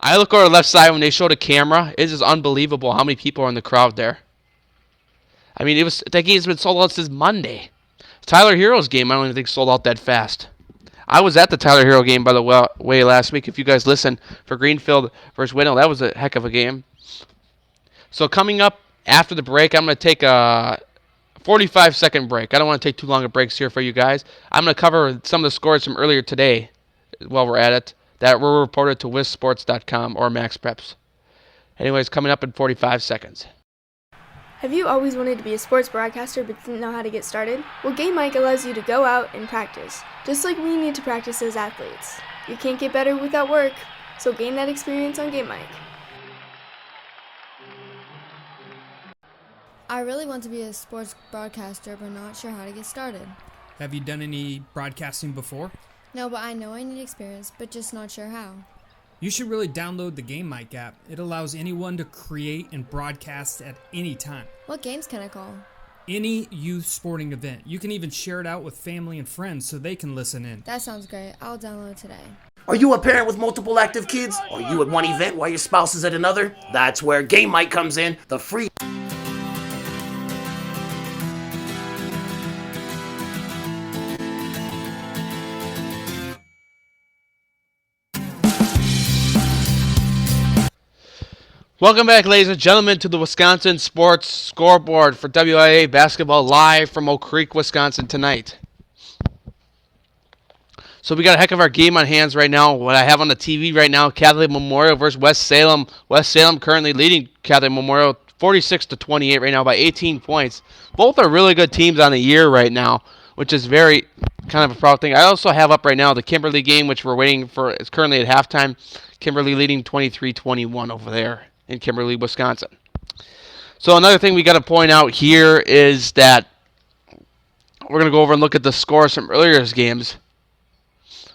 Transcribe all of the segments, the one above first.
I look over the left side when they show the camera. It is unbelievable how many people are in the crowd there. I mean, that game's been sold out since Monday. Tyler Hero's game, I don't even think sold out that fast. I was at the Tyler Hero game, by the way, last week. If you guys listen, for Greenfield versus Whitnall, that was a heck of a game. So coming up after the break, I'm going to take a 45-second break. I don't want to take too long of breaks here for you guys. I'm going to cover some of the scores from earlier today while we're at it that were reported to WizSports.com or MaxPreps. Anyways, coming up in 45 seconds. Have you always wanted to be a sports broadcaster but didn't know how to get started? Well, Game Mic allows you to go out and practice, just like we need to practice as athletes. You can't get better without work, so gain that experience on Game Mic. I really want to be a sports broadcaster but not sure how to get started. Have you done any broadcasting before? No, but I know I need experience, but just not sure how. You should really download the Game Mic app. It allows anyone to create and broadcast at any time. What games can I call? Any youth sporting event. You can even share it out with family and friends so they can listen in. That sounds great. I'll download today. Are you a parent with multiple active kids? Are you at one event while your spouse is at another? That's where Game Mic comes in. The free... Welcome back, ladies and gentlemen, to the Wisconsin Sports Scoreboard for WIA Basketball live from Oak Creek, Wisconsin tonight. So we got a heck of our game on hands right now. What I have on the TV right now, Catholic Memorial versus West Salem. West Salem currently leading Catholic Memorial 46-28 right now by 18 points. Both are really good teams on the year right now, which is very kind of a proud thing. I also have up right now the Kimberly game, which we're waiting for. It's currently at halftime. Kimberly leading 23-21 over there in Kimberly, Wisconsin. So another thing we got to point out here is that we're going to go over and look at the scores from earlier games.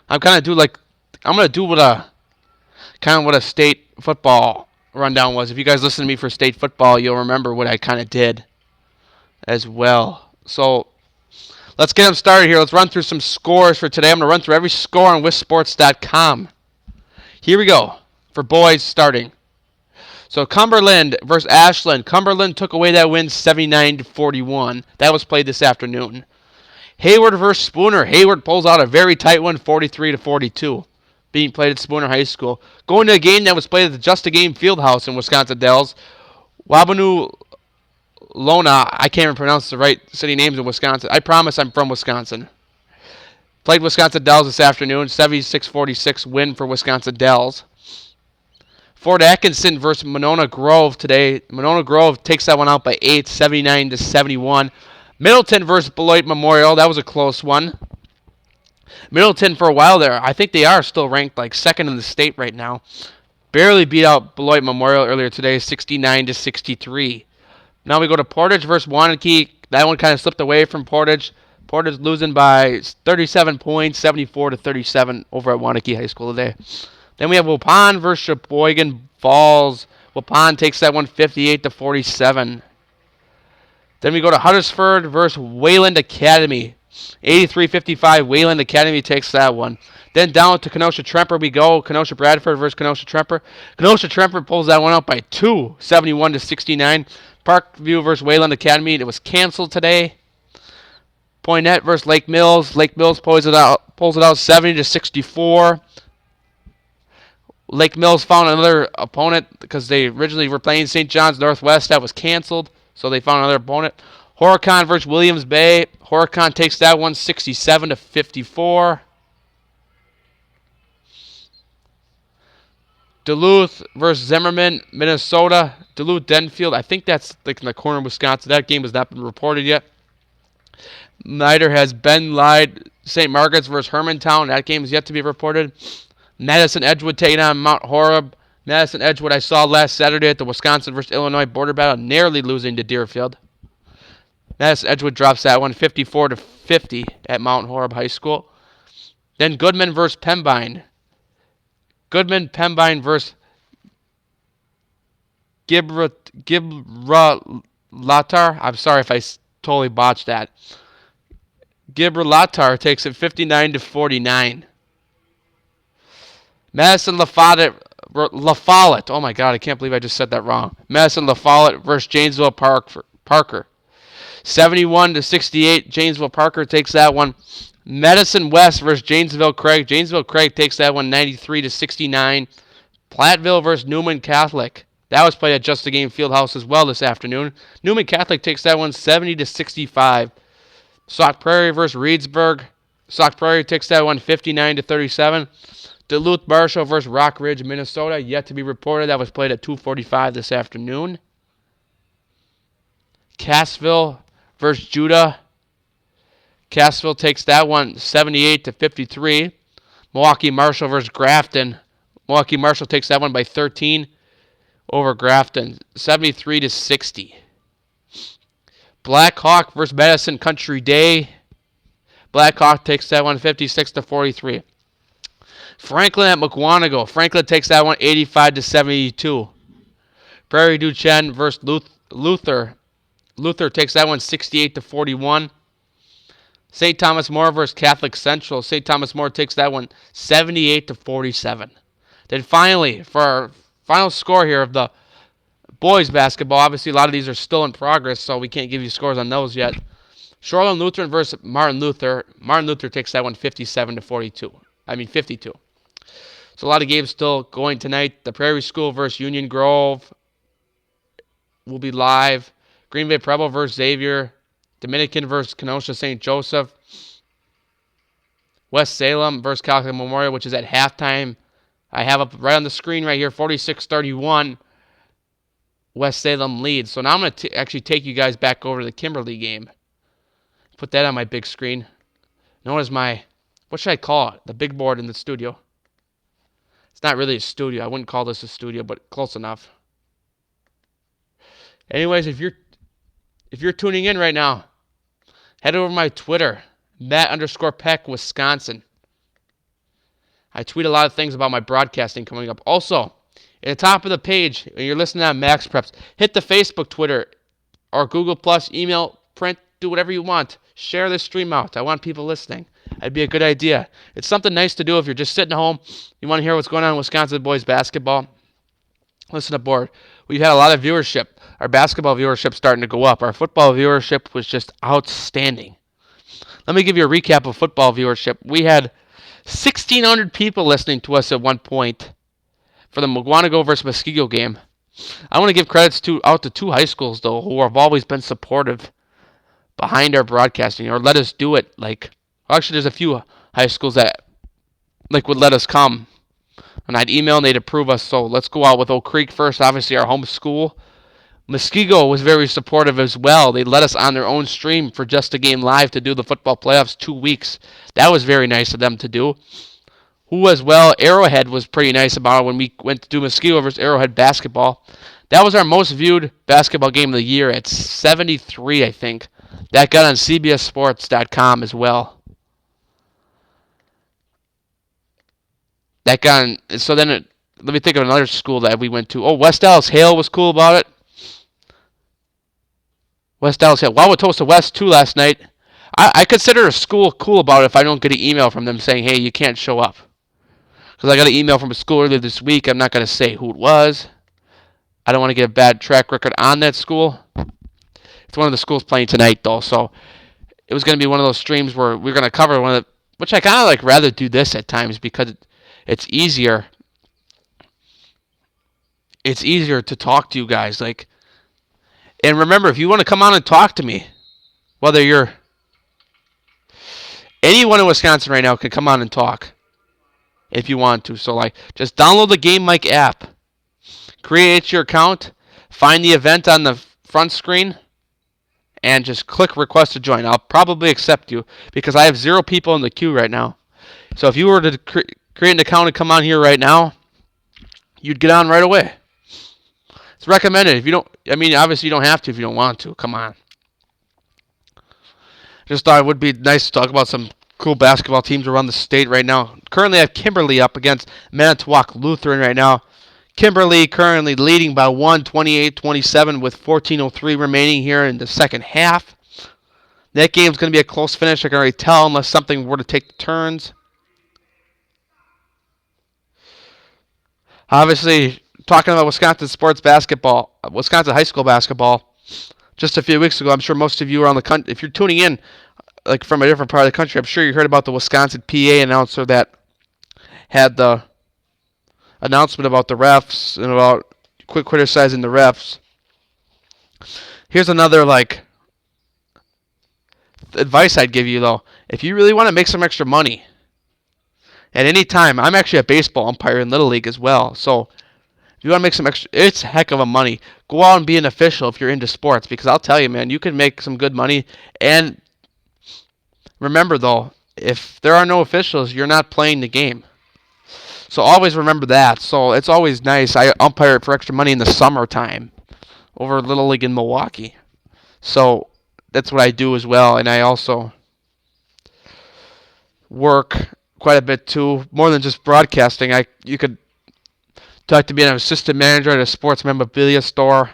I'm going to do what a state football rundown was. If you guys listen to me for state football, you'll remember what I kind of did as well. So let's get them started here. Let's run through some scores for today. I'm going to run through every score on WizSports.com. Here we go for boys starting. So Cumberland versus Ashland. Cumberland took away that win 79-41. That was played this afternoon. Hayward versus Spooner. Hayward pulls out a very tight one, 43-42, being played at Spooner High School. Going to a game that was played at the Just a Game Fieldhouse in Wisconsin Dells. Wabanu Lona. I can't even pronounce the right city names in Wisconsin. I promise I'm from Wisconsin. Played Wisconsin Dells this afternoon. 76-46 win for Wisconsin Dells. Fort Atkinson versus Monona Grove today. Monona Grove takes that one out by 8, 79-71. Middleton versus Beloit Memorial. That was a close one. Middleton for a while there, I think they are still ranked like second in the state right now. Barely beat out Beloit Memorial earlier today, 69-63. Now we go to Portage versus Waunakee. That one kind of slipped away from Portage. Portage losing by 37 points, 74-37 over at Waunakee High School today. Then we have Waupun versus Sheboygan Falls. Waupun takes that one 58-47. Then we go to Huddersford versus Wayland Academy. 83-55, Wayland Academy takes that one. Then down to Kenosha-Tremper we go. Kenosha-Bradford versus Kenosha-Tremper. Kenosha-Tremper pulls that one out by 2, 71-69. Parkview versus Wayland Academy. It was canceled today. Poynette versus Lake Mills. Lake Mills pulls it out 70-64. Lake Mills found another opponent because they originally were playing St. John's Northwest. That was canceled, so they found another opponent. Horicon versus Williams Bay. Horicon takes that one 67-54. Duluth versus Zimmerman, Minnesota. Duluth-Denfield. I think that's like in the corner of Wisconsin. That game has not been reported yet. Neither has Ben Lyde. St. Margaret's versus Hermantown. That game is yet to be reported. Madison Edgewood taking on Mount Horeb. Madison Edgewood I saw last Saturday at the Wisconsin versus Illinois border battle, narrowly losing to Deerfield. Madison Edgewood drops that one 54-50 at Mount Horeb High School. Then Goodman versus Pembine. Pembine versus Gibraltar. I'm sorry if I totally botched that. Gibraltar takes it 59-49. Madison Lafayette La Follette. Oh my God, I can't believe I just said that wrong. Madison La Follette versus Janesville Parker. 71-68. Janesville Parker takes that one. Medicine West versus Janesville Craig. Janesville Craig takes that one 93-69. Platteville versus Newman Catholic. That was played at Just a Game Fieldhouse as well this afternoon. Newman Catholic takes that one 70-65. Sauk Prairie versus Reedsburg. Sauk Prairie takes that one 59-37. Duluth Marshall versus Rock Ridge, Minnesota, yet to be reported. That was played at 2:45 this afternoon. Cassville versus Judah. Cassville takes that one 78-53. Milwaukee Marshall versus Grafton. Milwaukee Marshall takes that one by 13 over Grafton, 73-60. Black Hawk versus Madison Country Day. Black Hawk takes that one 56-43. Franklin at McWanago. Franklin takes that one 85-72. Prairie du Chien versus Luther. Luther takes that one 68-41. St. Thomas More versus Catholic Central. St. Thomas More takes that one 78-47. Then finally, for our final score here of the boys basketball, obviously a lot of these are still in progress, so we can't give you scores on those yet. Shoreland Lutheran versus Martin Luther. Martin Luther takes that one 52. So a lot of games still going tonight. The Prairie School versus Union Grove will be live. Green Bay Preble versus Xavier. Dominican versus Kenosha St. Joseph. West Salem versus Catholic Memorial, which is at halftime. I have up right on the screen right here, 46-31. West Salem leads. So now I'm going to actually take you guys back over to the Kimberly game. Put that on my big screen. Known as my, what should I call it? The big board in the studio. It's not really a studio. I wouldn't call this a studio, but close enough. Anyways, if you're tuning in right now, head over to my Twitter, Matt_Peck, Wisconsin. I tweet a lot of things about my broadcasting coming up. Also, at the top of the page, when you're listening on Max Preps, hit the Facebook, Twitter, or Google+, email, print, do whatever you want. Share this stream out. I want people listening. That'd be a good idea. It's something nice to do if you're just sitting at home. You want to hear what's going on in Wisconsin boys basketball. Listen aboard. We've had a lot of viewership. Our basketball viewership's starting to go up. Our football viewership was just outstanding. Let me give you a recap of football viewership. We had 1,600 people listening to us at one point for the McWanago versus Muskego game. I want to give credits out to two high schools, though, who have always been supportive behind our broadcasting, or let us do it. Actually, there's a few high schools that would let us come. And I'd email and they'd approve us. So let's go out with Oak Creek first, obviously our home school. Muskego was very supportive as well. They let us on their own stream for Just a Game Live to do the football playoffs 2 weeks. That was very nice of them to do. Who as well, Arrowhead was pretty nice about it when we went to do Muskego versus Arrowhead basketball. That was our most viewed basketball game of the year at 73, I think. That got on CBSSports.com as well. So then let me think of another school that we went to. Oh, West Dallas Hale was cool about it. West Dallas Hale. Wauwatosa West, too, last night. I consider a school cool about it if I don't get an email from them saying, hey, you can't show up. Because I got an email from a school earlier this week. I'm not going to say who it was. I don't want to get a bad track record on that school. It's one of the schools playing tonight, though. So it was going to be one of those streams where we're going to cover one of the, which I kind of rather do this at times because it's easier. It's easier to talk to you guys. And remember, if you want to come on and talk to me, whether you're anyone in Wisconsin right now can come on and talk if you want to. So just download the Game Mic app, create your account, find the event on the front screen, and just click request to join. I'll probably accept you because I have 0 people in the queue right now. So if you were to create an account and come on here right now, you'd get on right away. It's recommended. If you don't, obviously you don't have to if you don't want to. Come on. Just thought it would be nice to talk about some cool basketball teams around the state right now. Currently I have Kimberly up against Manitowoc Lutheran right now. Kimberly currently leading by 28-27 with 14:03 remaining here in the second half. That game's going to be a close finish, I can already tell, unless something were to take the turns. Obviously, talking about Wisconsin sports basketball, Wisconsin high school basketball, just a few weeks ago, I'm sure most of you are on the country. If you're tuning in, like from a different part of the country, I'm sure you heard about the Wisconsin PA announcer that had the announcement about the refs and about quit criticizing the refs. Here's another advice I'd give you though. If you really want to make some extra money at any time, I'm actually a baseball umpire in Little League as well. So if you want to make some extra, it's a heck of a money. Go out and be an official if you're into sports, because I'll tell you, man, you can make some good money. And remember though, if there are no officials, you're not playing the game. So always remember that. So it's always nice. I umpire for extra money in the summertime over Little League in Milwaukee. So that's what I do as well. And I also work quite a bit too, more than just broadcasting. You could talk to be an assistant manager at a sports memorabilia store.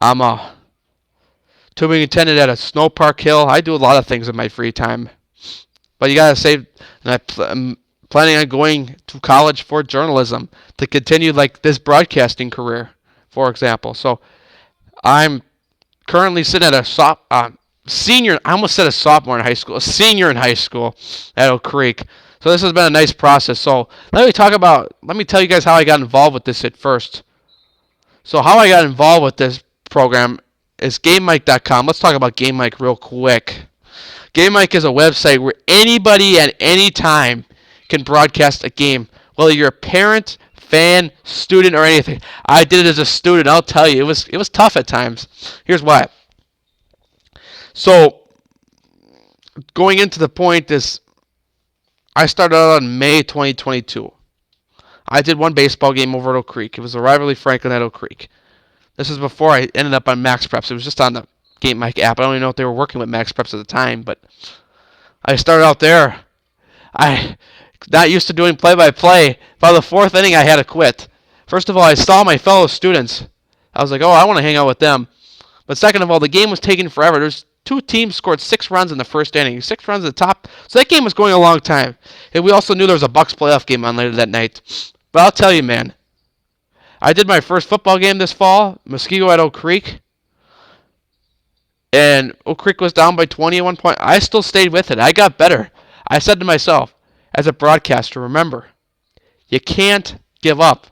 I'm a tubing attendant at a snow park hill. I do a lot of things in my free time. But you gotta save, and I'm planning on going to college for journalism to continue like this broadcasting career, for example. So I'm currently sitting at a senior. I almost said a sophomore in high school, a senior in high school at Oak Creek. So this has been a nice process. So let me tell you guys how I got involved with this at first. So how I got involved with this program is GameMike.com. Let's talk about GameMike real quick. GameMike is a website where anybody at any time can broadcast a game, whether you're a parent, fan, student, or anything. I did it as a student. I'll tell you, it was tough at times. Here's why. So going into the point is, I started out in May 2022. I did one baseball game over at Oak Creek. It was a rivalry Franklin at Oak Creek. This is before I ended up on Max Preps. It was just on the GameMike app. I don't even know if they were working with Max Preps at the time, but I started out there. I not used to doing play-by-play. By the fourth inning, I had to quit. First of all, I saw my fellow students. I was like, oh, I want to hang out with them. But second of all, the game was taking forever. There's two teams scored 6 runs in the first inning. 6 runs at the top. So that game was going a long time. And we also knew there was a Bucks playoff game on later that night. But I'll tell you, man, I did my first football game this fall, Muskego at Oak Creek. And Oak Creek was down by 20 at one point. I still stayed with it. I got better. I said to myself, as a broadcaster, remember, you can't give up.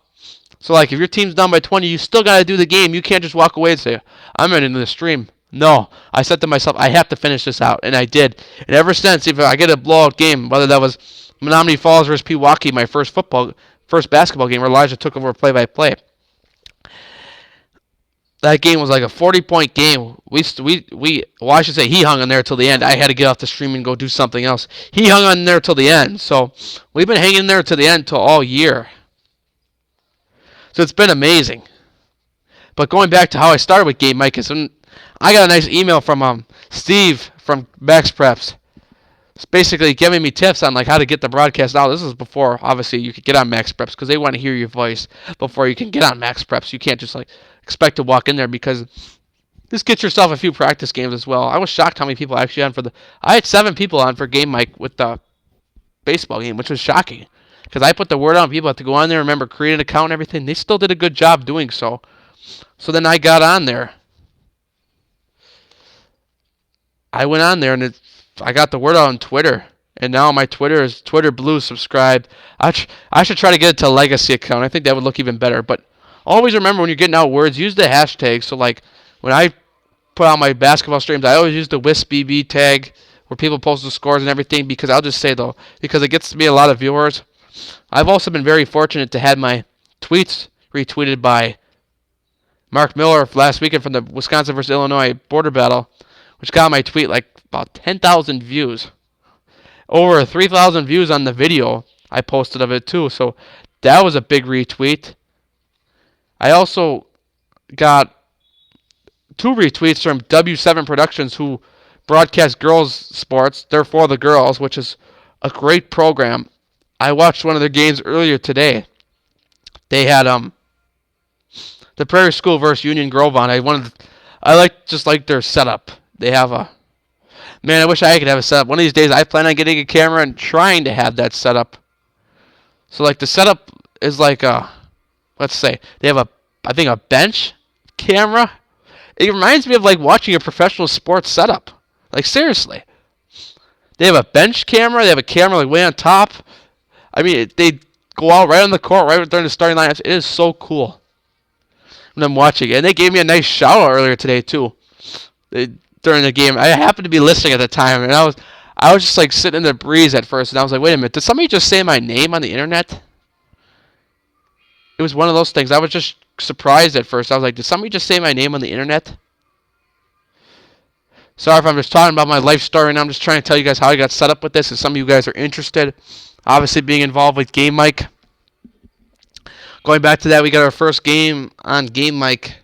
So, like, if your team's down by 20, you still got to do the game. You can't just walk away and say, I'm ending the stream. No. I said to myself, I have to finish this out. And I did. And ever since, if I get a blowout game, whether that was Menominee Falls versus Pewaukee, my first basketball game where Elijah took over play-by-play, that game was like a 40-point game. I should say he hung on there till the end. I had to get off the stream and go do something else. He hung on there till the end. So we've been hanging there till the end till all year. So it's been amazing. But going back to how I started with Game Mike, I got a nice email from Steve from Max Preps. It's basically giving me tips on like how to get the broadcast out. This is before, obviously, you could get on Max Preps because they want to hear your voice before you can get on Max Preps. You can't just like expect to walk in there because just get yourself a few practice games as well. I was shocked how many people actually on I had 7 people on for Game Mike with the baseball game, which was shocking because I put the word out. People have to go on there, remember, create an account and everything. They still did a good job doing so. So then I got on there. I went on there and I got the word out on Twitter. And now my Twitter is Twitter Blue subscribed. I should try to get it to a legacy account. I think that would look even better. But always remember when you're getting out words, use the hashtag. So like when I put out my basketball streams, I always use the WISBB tag where people post the scores and everything, because I'll just say though, because it gets me a lot of viewers. I've also been very fortunate to have my tweets retweeted by Mark Miller last weekend from the Wisconsin versus Illinois border battle, which got my tweet like about 10,000 views. Over 3,000 views on the video I posted of it too. So that was a big retweet. I also got 2 retweets from W7 Productions, who broadcast girls sports. They're for the girls, which is a great program. I watched one of their games earlier today. They had the Prairie School versus Union Grove on. I just like their setup. They have I wish I could have a setup. One of these days I plan on getting a camera and trying to have that setup. So like the setup is like let's say they have I think a bench camera. It reminds me of like watching a professional sports setup. Like seriously, they have a bench camera. They have a camera like way on top. I mean, they go out right on the court, right during the starting lineups. It is so cool when I'm watching it. And they gave me a nice shout out earlier today too. During the game, I happened to be listening at the time, and I was just like sitting in the breeze at first, and I was like, wait a minute, did somebody just say my name on the internet? It was one of those things. I was just surprised at first. I was like, did somebody just say my name on the internet? Sorry if I'm just talking about my life story, and I'm just trying to tell you guys how I got set up with this, and some of you guys are interested. Obviously, being involved with Game Mic. Going back to that, we got our first game on Game Mic.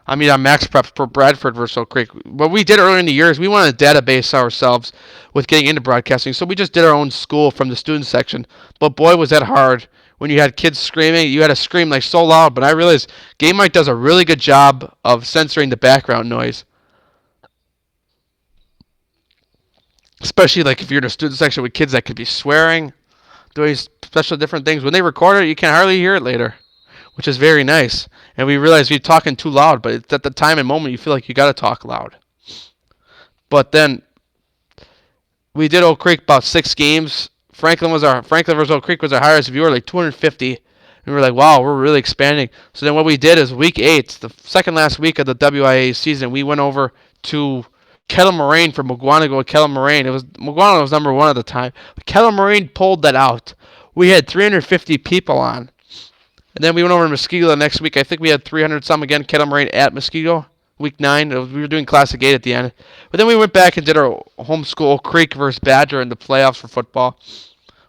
On Max Prep for Bradford versus Oak Creek. What we did earlier in the year is we wanted to database ourselves with getting into broadcasting, so we just did our own school from the student section. But boy, was that hard. When you had kids screaming, you had to scream like so loud. But I realized Game Mic does a really good job of censoring the background noise. Especially like if you're in a student section with kids that could be swearing, doing special different things. When they record it, you can hardly hear it later, which is very nice. And we realized we're talking too loud, but it's at the time and moment you feel like you got to talk loud. But then we did Oak Creek about 6 games. Franklin versus Oak Creek was our highest viewer, like 250. And we were like, wow, we're really expanding. So then what we did is week 8, the second last week of the WIA season, we went over to Kettle Moraine for Mugwanago and Kettle Moraine. Mugwanago was number 1 at the time. But Kettle Moraine pulled that out. We had 350 people on. And then we went over to Muskego the next week. I think we had 300 some again. Kettle Moraine at Muskego, week 9. We were doing Classic 8 at the end. But then we went back and did our home school Oak Creek versus Badger in the playoffs for football.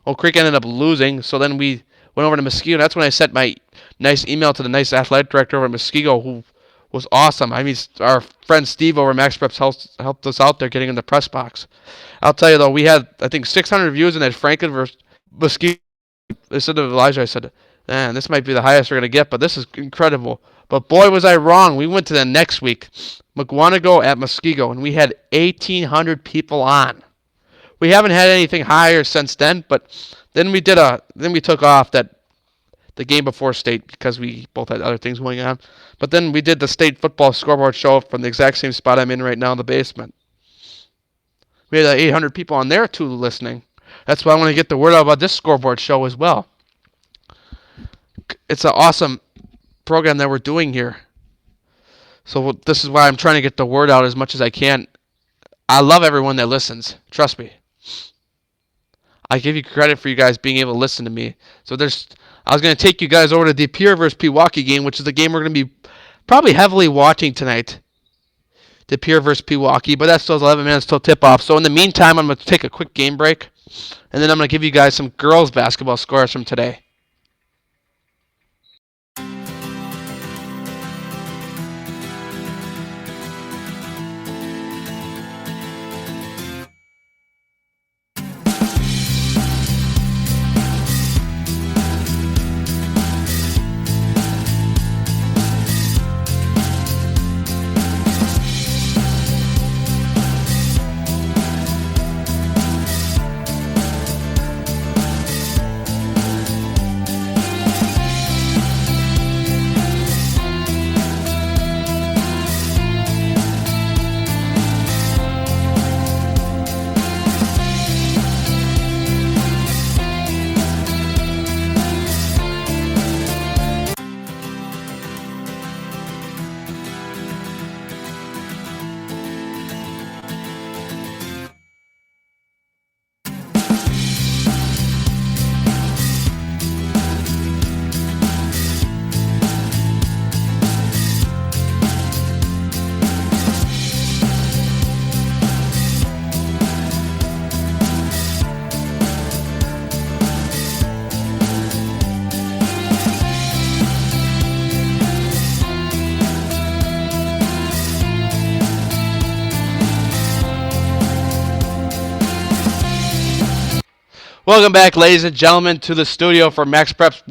Oak Creek ended up losing, so then we went over to Muskego. That's when I sent my nice email to the nice athletic director over at Muskego, who was awesome. Our friend Steve over at Max Preps helped us out there getting in the press box. I'll tell you though, we had I think 600 views in that Franklin versus Muskego. Instead of Elijah, I said, man, this might be the highest we're gonna get, but this is incredible. But boy, was I wrong. We went to the next week, Mugwanago at Muskego, and we had 1,800 people on. We haven't had anything higher since then, but then we took off the game before state because we both had other things going on. But then we did the state football scoreboard show from the exact same spot I'm in right now in the basement. We had 800 people on there too listening. That's why I want to get the word out about this scoreboard show as well. It's an awesome program that we're doing here. So this is why I'm trying to get the word out as much as I can. I love everyone that listens. Trust me. I give you credit for you guys being able to listen to me. So I was going to take you guys over to the Pierre versus Pewaukee game, which is the game we're going to be probably heavily watching tonight. The Pierre versus Pewaukee, but that's still 11 minutes till tip-off. So in the meantime, I'm going to take a quick game break, and then I'm going to give you guys some girls basketball scores from today. Welcome back, ladies and gentlemen, to the studio for Max Prep's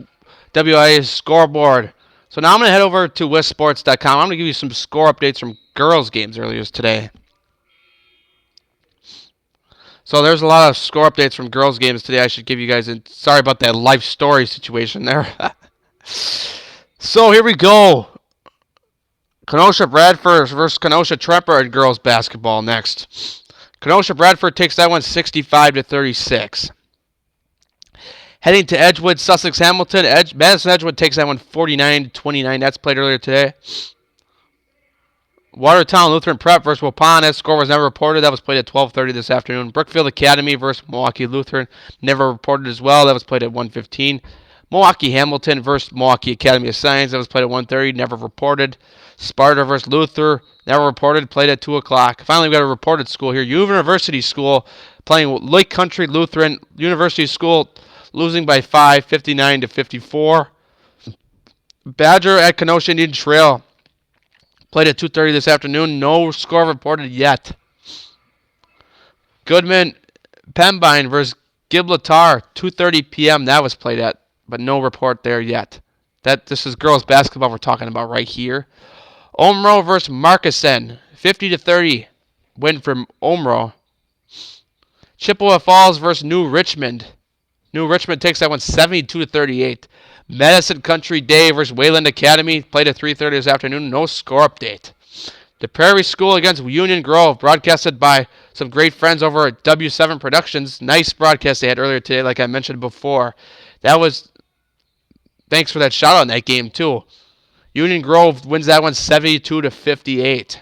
WIA scoreboard. So now I'm going to head over to westsports.com. I'm going to give you some score updates from girls' games earlier today. So there's a lot of score updates from girls' games today I should give you guys. Sorry about that life story situation there. So here we go. Kenosha Bradford versus Kenosha Tremper in girls basketball next. Kenosha Bradford takes that one 65-36. Heading to Edgewood, Sussex Hamilton. Madison Edgewood takes that one 49-29. That's played earlier today. Watertown Lutheran Prep versus Waupun. Score was never reported. That was played at 12:30 this afternoon. Brookfield Academy versus Milwaukee Lutheran. Never reported as well. That was played at 1:15. Milwaukee Hamilton versus Milwaukee Academy of Science. That was played at 1:30. Never reported. Sparta versus Luther. Never reported. Played at 2 o'clock. Finally, we got a reported school here. University School playing Lake Country Lutheran. University School losing by 5, 59-54. Badger at Kenosha Indian Trail. Played at 2:30 this afternoon. No score reported yet. Goodman Pembine versus Gibraltar. 2:30 p.m. That was played at, but no report there yet. This is girls basketball we're talking about right here. Omro versus Markesan. 50-30 win from Omro. Chippewa Falls versus New Richmond. New Richmond takes that one 72-38. Medicine Country Day versus Wayland Academy. Played at 3:30 this afternoon. No score update. The Prairie School against Union Grove. Broadcasted by some great friends over at W7 Productions. Nice broadcast they had earlier today, like I mentioned before. Thanks for that shout out in that game, too. Union Grove wins that one 72-58.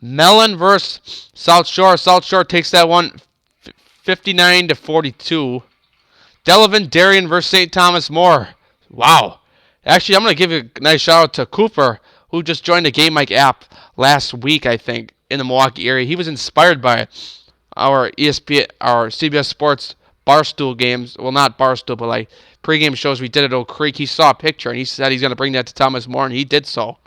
Mellon versus South Shore. South Shore takes that one 59-42. Delavan Darien versus St. Thomas More. Wow. Actually, I'm going to give a nice shout out to Cooper, who just joined the Game Mike app last week, I think, in the Milwaukee area. He was inspired by our CBS Sports Barstool games. Well, not Barstool, but like pregame shows we did at Oak Creek. He saw a picture, and he said he's going to bring that to Thomas More, and he did so.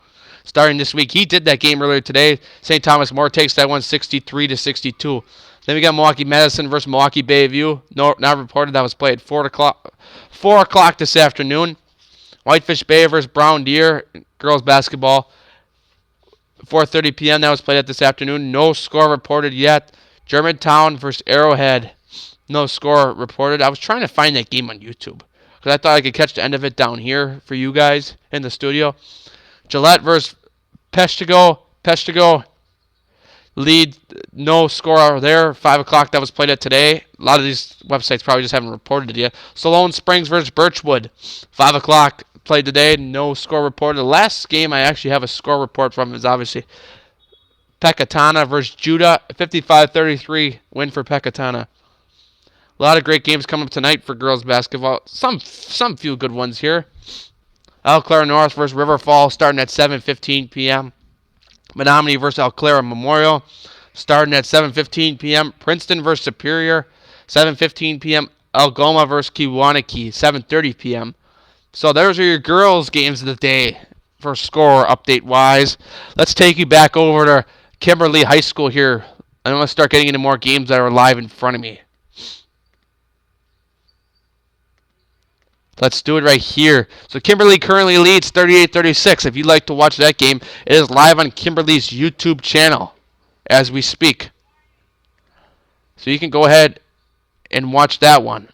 Starting this week, he did that game earlier today. St. Thomas More takes that one 63-62. Then we got Milwaukee Madison versus Milwaukee Bayview. No, not reported. That was played at 4 o'clock this afternoon. Whitefish Bay versus Brown Deer girls basketball. 4:30 p.m. That was played at this afternoon. No score reported yet. Germantown versus Arrowhead. No score reported. I was trying to find that game on YouTube because I thought I could catch the end of it down here for you guys in the studio. Gillette versus Peshtigo. Peshtigo lead, no score there. 5 o'clock, that was played at today. A lot of these websites probably just haven't reported it yet. Salone Springs versus Birchwood. 5 o'clock, played today. No score reported. The last game I actually have a score report from is obviously Pecatana versus Judah. 55-33 win for Pecatana. A lot of great games coming up tonight for girls basketball. Some few good ones here. Eau Claire North versus River Falls starting at 7:15 p.m. Menominee versus Eau Claire Memorial starting at 7:15 p.m. Princeton versus Superior, 7:15 p.m. Algoma versus Kiwanaki, 7:30 p.m. So those are your girls' games of the day for score update-wise. Let's take you back over to Kimberly High School here. I'm going to start getting into more games that are live in front of me. Let's do it right here. So Kimberly currently leads 38-36. If you'd like to watch that game, it is live on Kimberly's YouTube channel as we speak. So you can go ahead and watch that one.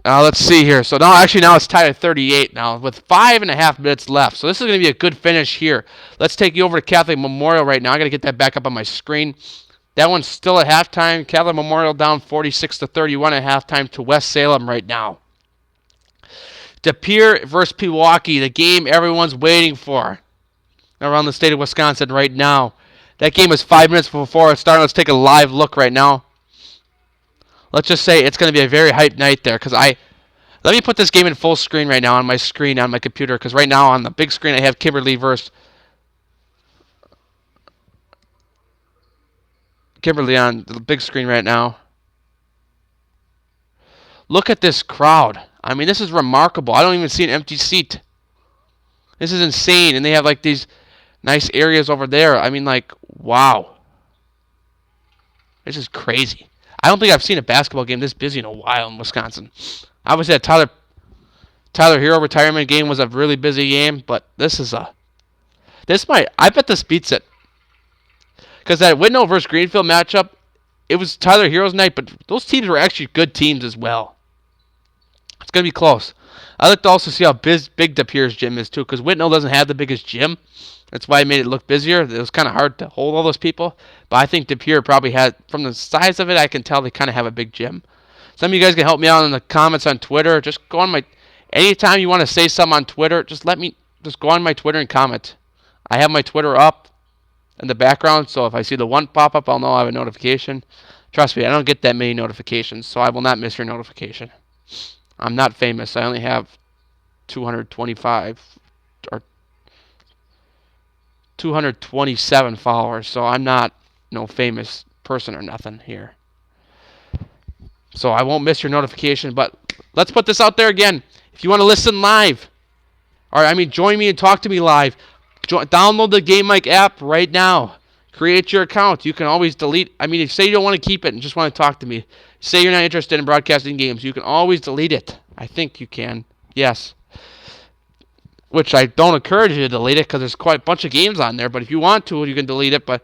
Let's see here. So now it's tied at 38 now with 5.5 minutes left. So this is going to be a good finish here. Let's take you over to Catholic Memorial right now. I got to get that back up on my screen. That one's still at halftime. Catholic Memorial down 46-31 at halftime to West Salem right now. De Pere versus Pewaukee, the game everyone's waiting for around the state of Wisconsin right now. That game is 5 minutes before it started. Let's take a live look right now. Let's just say it's going to be a very hyped night there because let me put this game in full screen right now on my screen on my computer because right now on the big screen I have Kimberly versus Kimberly on the big screen right now. Look at this crowd. I mean, this is remarkable. I don't even see an empty seat. This is insane. And they have like these nice areas over there. I mean, like, wow. This is crazy. I don't think I've seen a basketball game this busy in a while in Wisconsin. I was at Tyler Tyler Hero retirement game was a really busy game, but I bet this beats it. Because that Whitnall versus Greenfield matchup, it was Tyler Hero's night, but those teams were actually good teams as well. It's going to be close. I like to also see how big De Pere's gym is, too, because Whitnall doesn't have the biggest gym. That's why I made it look busier. It was kind of hard to hold all those people. But I think De Pere probably had, from the size of it, I can tell they kind of have a big gym. Some of you guys can help me out in the comments on Twitter. Just go on anytime you want to say something on Twitter, just go on my Twitter and comment. I have my Twitter up in the background, so if I see the one pop up, I'll know I have a notification. Trust me, I don't get that many notifications, so I will not miss your notification. I'm not famous. I only have 225 or 227 followers, so I'm not no famous person or nothing here. So I won't miss your notification, but let's put this out there again. If you want to listen live, join me and talk to me live, download the Game Mic app right now. Create your account. You can always delete. If you say you don't want to keep it and just want to talk to me, say you're not interested in broadcasting games, you can always delete it. I think you can. Yes. Which I don't encourage you to delete it because there's quite a bunch of games on there. But if you want to, you can delete it. But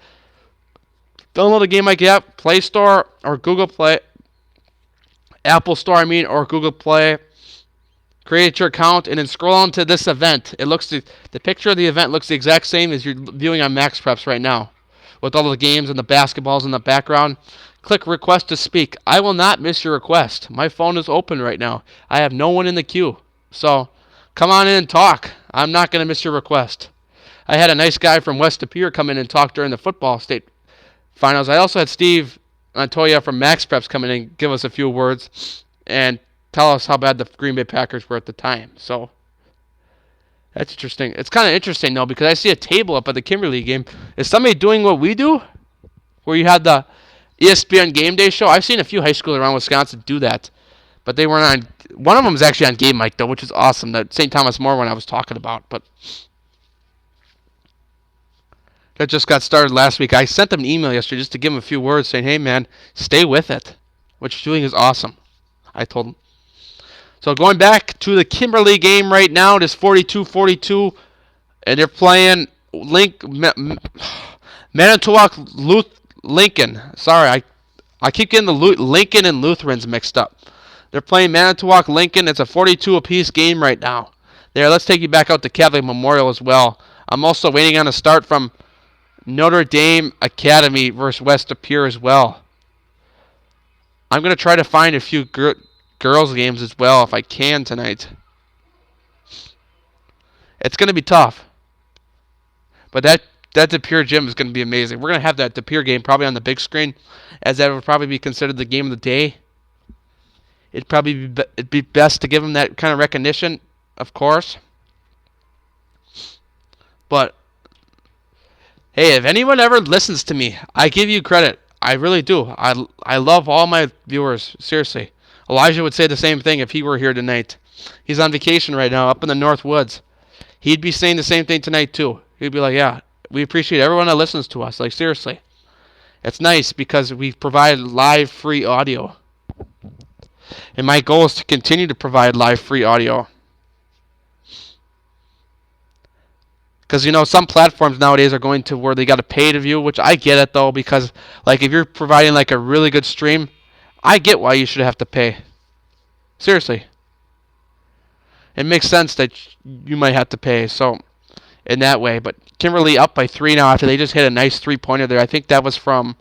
download the Game Mic app, Play Store or Google Play, Apple Store, or Google Play. Create your account and then scroll on to this event. The picture of the event looks the exact same as you're viewing on Max Preps right now, with all the games and the basketballs in the background. Click Request to Speak. I will not miss your request. My phone is open right now. I have no one in the queue. So come on in and talk. I'm not going to miss your request. I had a nice guy from West De Pere come in and talk during the football state finals. I also had Steve Montoya from Max Preps come in and give us a few words and tell us how bad the Green Bay Packers were at the time. So that's interesting. It's kind of interesting, though, because I see a table up at the Kimberly game. Is somebody doing what we do, where you had the ESPN Game Day show? I've seen a few high schools around Wisconsin do that, but they weren't on. One of them was actually on Game Mic, though, which is awesome. That St. Thomas More one I was talking about, but that just got started last week. I sent them an email yesterday just to give them a few words saying, hey, man, stay with it. What you're doing is awesome. I told them. So going back to the Kimberly game right now, it is 42-42, and they're playing Manitowoc Lincoln. Sorry, I keep getting the Lincoln and Lutherans mixed up. They're playing Manitowoc Lincoln. It's a 42 apiece game right now. Let's take you back out to Catholic Memorial as well. I'm also waiting on a start from Notre Dame Academy versus West De Pere as well. I'm going to try to find a few girls games as well if I can tonight. It's going to be tough. But that De Pere gym is going to be amazing. We're going to have that De Pere game probably on the big screen, as that would probably be considered the game of the day. It'd be best to give them that kind of recognition, of course. But hey, if anyone ever listens to me, I give you credit. I really do. I love all my viewers, seriously. Elijah would say the same thing if he were here tonight. He's on vacation right now up in the North Woods. He'd be saying the same thing tonight too. He'd be like, yeah, we appreciate everyone that listens to us. Like, seriously. It's nice because we provide live free audio. And my goal is to continue to provide live free audio. Because, some platforms nowadays are going to where they got to pay to view, which I get it, though, because, if you're providing, a really good stream, I get why you should have to pay. Seriously. It makes sense that you might have to pay, so, in that way. But Kimberly up by 3 now after they just hit a nice three-pointer there. I think that was from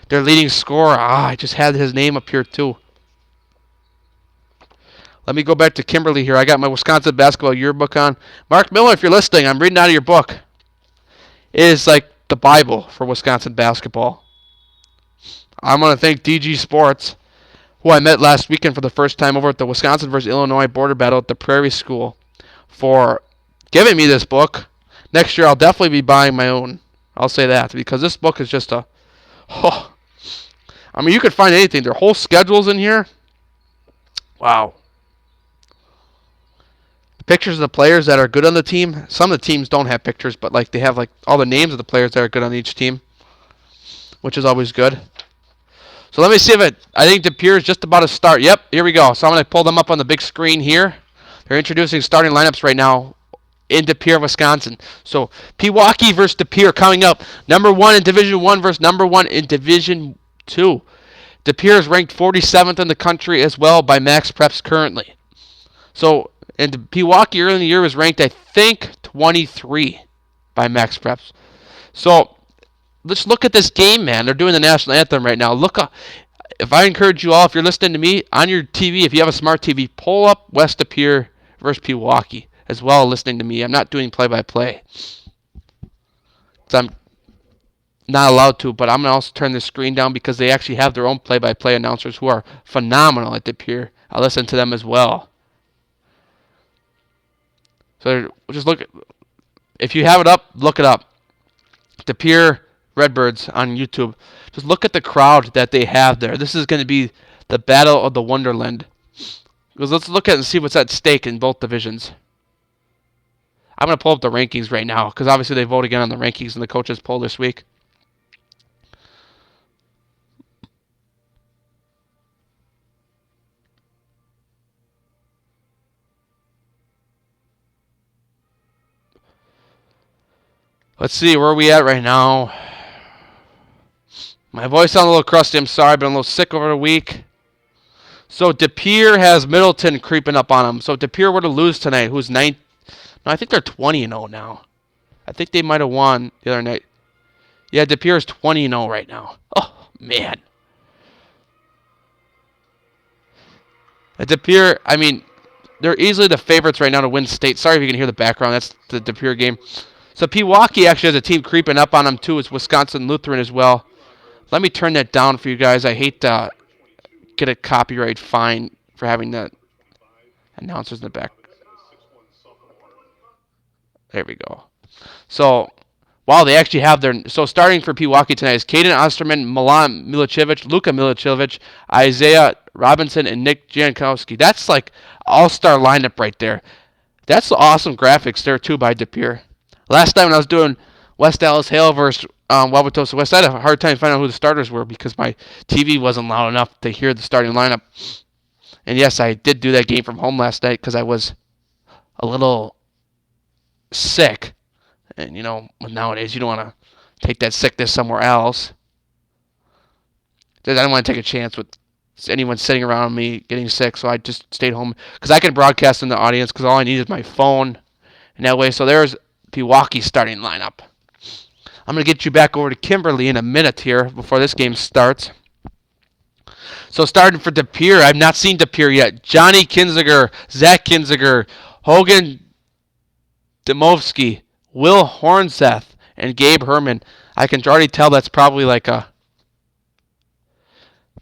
their leading scorer. I just had his name up here, too. Let me go back to Kimberly here. I got my Wisconsin basketball yearbook on. Mark Miller, if you're listening, I'm reading out of your book. It is like the Bible for Wisconsin basketball. I want to thank DG Sports, who I met last weekend for the first time over at the Wisconsin versus Illinois border battle at the Prairie School, for giving me this book. Next year, I'll definitely be buying my own. I'll say that, because this book is just a... Oh, you could find anything. Their whole schedule's in here. Wow. Pictures of the players that are good on the team. Some of the teams don't have pictures, but they have all the names of the players that are good on each team, which is always good. So let me see if I think De Pere is just about to start. Yep, here we go. So I'm going to pull them up on the big screen here. They're introducing starting lineups right now in De Pere, Wisconsin. So Pewaukee versus De Pere coming up. Number 1 in Division 1 versus number 1 in Division 2. De Pere is ranked 47th in the country as well by Max Preps currently. So, and Pewaukee early in the year was ranked, I think, 23 by Max Preps. So, let's look at this game, man. They're doing the national anthem right now. If I encourage you all, if you're listening to me on your TV, if you have a smart TV, pull up West De Pere versus Pewaukee as well, listening to me. I'm not doing play-by-play. So I'm not allowed to, but I'm going to also turn the screen down because they actually have their own play-by-play announcers who are phenomenal at De Pere. I'll listen to them as well. So just look, if you have it up, look it up. De Pere Redbirds on YouTube. Just look at the crowd that they have there. This is going to be the Battle of the Wonderland. Because let's look at and see what's at stake in both divisions. I'm going to pull up the rankings right now because obviously they vote again on the rankings in the coaches poll this week. Let's see, where are we at right now? My voice sounds a little crusty. I'm sorry, I've been a little sick over the week. So De Pere has Middleton creeping up on them. So if De Pere were to lose tonight, who's 9? No, I think they're 20-0 now. I think they might have won the other night. Yeah, De Pere is 20-0 right now. Oh, man. De Pere, I mean, they're easily the favorites right now to win state. Sorry if you can hear the background. That's the De Pere game. So Pewaukee actually has a team creeping up on them too. It's Wisconsin Lutheran as well. Let me turn that down for you guys. I hate to get a copyright fine for having the announcers in the back. There we go. So, wow, they actually have their... So starting for Pewaukee tonight is Caden Osterman, Milan Milicevic, Luka Milicevic, Isaiah Robinson, and Nick Jankowski. That's like all-star lineup right there. That's awesome graphics there too by De Pere. Last time when I was doing West Dallas Hale versus Wauwatosa West, I had a hard time finding out who the starters were because my TV wasn't loud enough to hear the starting lineup. And yes, I did do that game from home last night because I was a little sick. And, you know, nowadays you don't want to take that sickness somewhere else. I don't want to take a chance with anyone sitting around me getting sick, so I just stayed home. Because I can broadcast in the audience because all I need is my phone. And that way, so there's Pewaukee's starting lineup. I'm going to get you back over to Kimberly in a minute here before this game starts. So starting for De Pere, I've not seen De Pere yet. Johnny Kinziger, Zach Kinziger, Hogan Demovsky, Will Hornseth, and Gabe Herman. I can already tell that's probably like an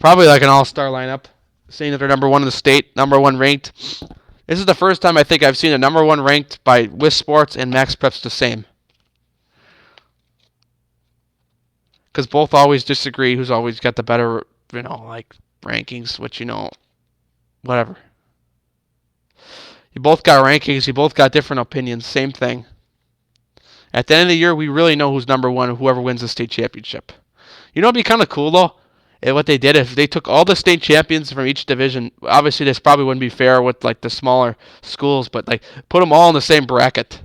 all-star lineup, seeing that they're number 1 in the state, number 1 ranked. This is the first time I think I've seen a number 1 ranked by Wiz Sports and Max Preps the same. Because both always disagree who's always got the better, like rankings, which, whatever. You both got rankings, you both got different opinions, same thing. At the end of the year, we really know who's number 1, whoever wins the state championship. You know what would be kind of cool, though? What they did, if they took all the state champions from each division, obviously this probably wouldn't be fair with like the smaller schools, but like put them all in the same bracket.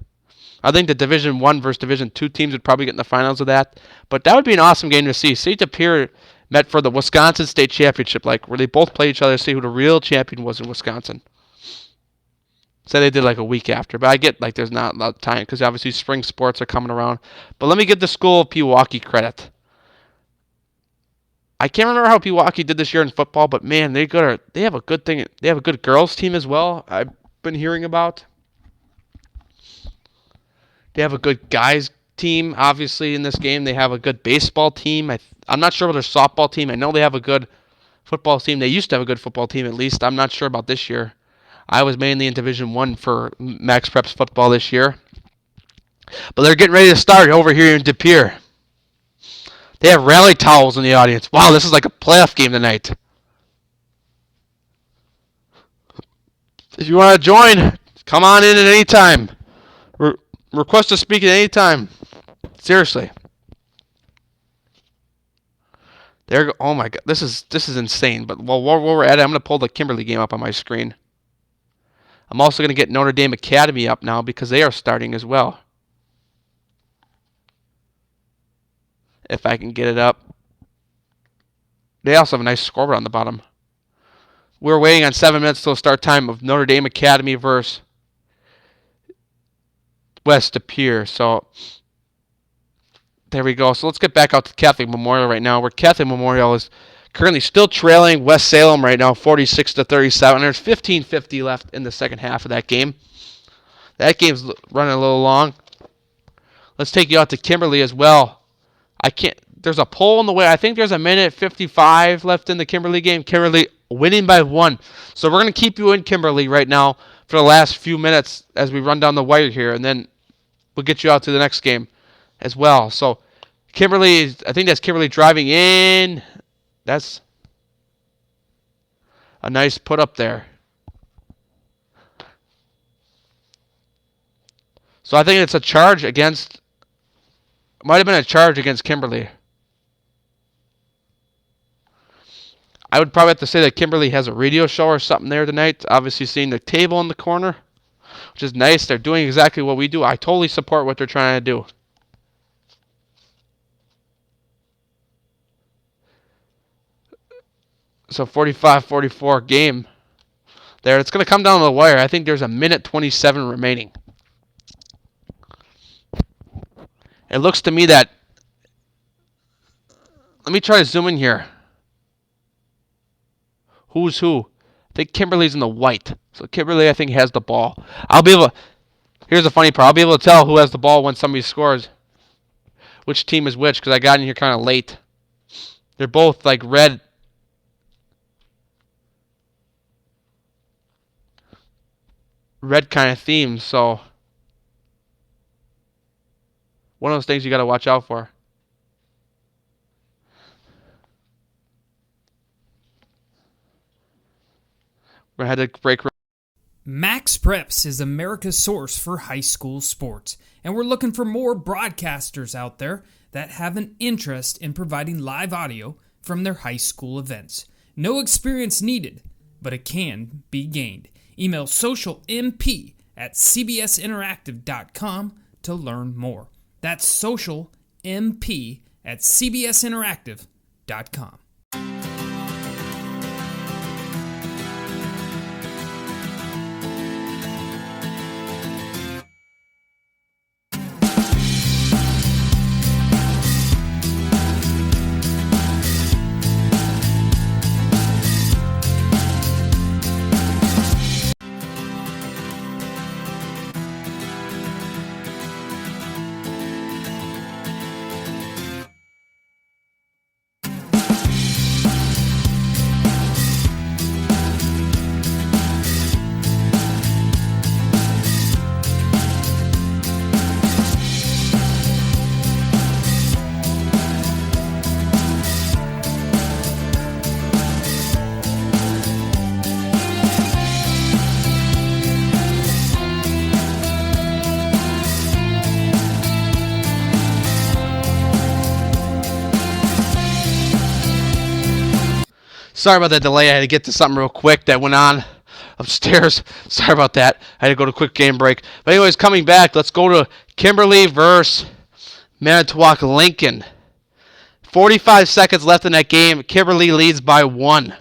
I think the Division 1 versus Division 2 teams would probably get in the finals of that. But that would be an awesome game to see. See De Pere met for the Wisconsin State Championship, like where they both played each other to see who the real champion was in Wisconsin. So they did like a week after, but I get like there's not a lot of time because obviously spring sports are coming around. But let me give the school of Pewaukee credit. I can't remember how Pewaukee did this year in football, but man, they have a good thing. They have a good girls team as well. I've been hearing about. They have a good guys team, obviously, in this game. They have a good baseball team. I'm not sure about their softball team. I know they have a good football team. They used to have a good football team, at least. I'm not sure about this year. I was mainly in Division 1 for Max Preps football this year. But they're getting ready to start over here in De Pere. They have rally towels in the audience. Wow, this is like a playoff game tonight. If you want to join, come on in at any time. Request to speak at any time. Seriously. Oh my God, this is insane. But while we're at it, I'm gonna pull the Kimberly game up on my screen. I'm also going to get Notre Dame Academy up now because they are starting as well. If I can get it up. They also have a nice scoreboard on the bottom. We're waiting on 7 minutes till start time of Notre Dame Academy versus West De Pere. So there we go. So let's get back out to Catholic Memorial right now, where Catholic Memorial is currently still trailing West Salem right now, 46-37. There's 15:50 left in the second half of that game. That game's running a little long. Let's take you out to Kimberly as well. There's a poll in the way. I think there's a minute 55 left in the Kimberly game. Kimberly winning by 1. So we're going to keep you in Kimberly right now for the last few minutes as we run down the wire here, and then we'll get you out to the next game as well. So Kimberly, I think that's Kimberly driving in. That's a nice put up there. So I think it's a charge against, might have been a charge against Kimberly. I would probably have to say that Kimberly has a radio show or something there tonight. Obviously seeing the table in the corner, which is nice. They're doing exactly what we do. I totally support what they're trying to do. So 45-44 game there. It's going to come down to the wire. I think there's a minute 27 remaining. It looks to me that, let me try to zoom in here. Who's who? I think Kimberly's in the white. So Kimberly, I think, has the ball. Here's the funny part. I'll be able to tell who has the ball when somebody scores. Which team is which, because I got in here kind of late. They're both like red. Red kind of themes, so one of those things you got to watch out for. We're going to head to break. Max Preps is America's source for high school sports, and we're looking for more broadcasters out there that have an interest in providing live audio from their high school events. No experience needed, but it can be gained. Email socialmp@cbsinteractive.com to learn more. That's socialmp@cbsinteractive.com. Sorry about that delay. I had to get to something real quick that went on upstairs. Sorry about that. I had to go to a quick game break. But anyways, coming back, let's go to Kimberly versus Manitowoc Lincoln. 45 seconds left in that game. Kimberly leads by 1.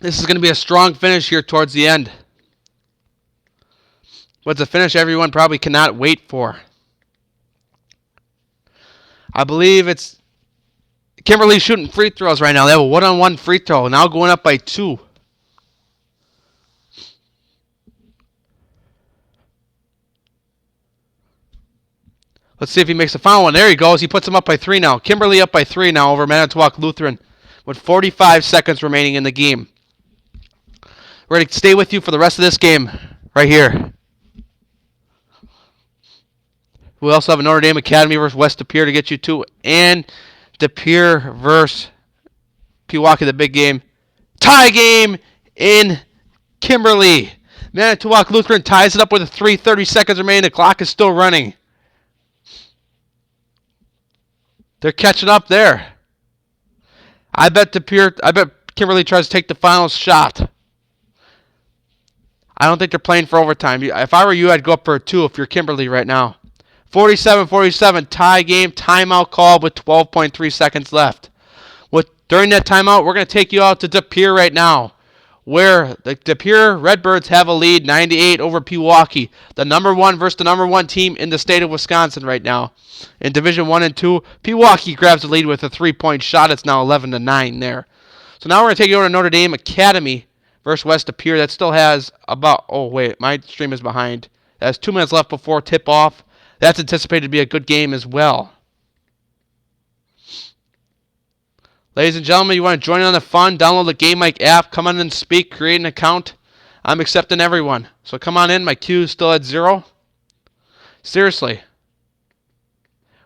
This is going to be a strong finish here towards the end. But it's a finish everyone probably cannot wait for. I believe it's Kimberly shooting free throws right now. They have a one-on-one free throw, now going up by 2. Let's see if he makes the final one. There he goes. He puts them up by 3 now. Kimberly up by 3 now over Manitowoc Lutheran with 45 seconds remaining in the game. We're going to stay with you for the rest of this game right here. We also have a Notre Dame Academy versus West De Pere to get you to, and De Pere versus Pewaukee, the big game. Tie game in Kimberly. Manitowoc Lutheran ties it up with 3:30 seconds remaining. The clock is still running. They're catching up there. I bet Kimberly tries to take the final shot. I don't think they're playing for overtime. If I were you, I'd go up for a 2 if you're Kimberly right now. 47-47, tie game, timeout call with 12.3 seconds left. During that timeout, we're going to take you out to De Pere right now, where the De Pere Redbirds have a lead 98 over Pewaukee, the number 1 versus the number 1 team in the state of Wisconsin right now. In Division 1 and 2, Pewaukee grabs the lead with a 3-point shot. It's now 11-9 there. So now we're going to take you over to Notre Dame Academy versus West De Pere. That still has about, oh wait, my stream is behind. That has 2 minutes left before tip-off. That's anticipated to be a good game as well. Ladies and gentlemen, you want to join in on the fun? Download the Game Mic app. Come on and speak. Create an account. I'm accepting everyone. So come on in. My queue is still at 0. Seriously.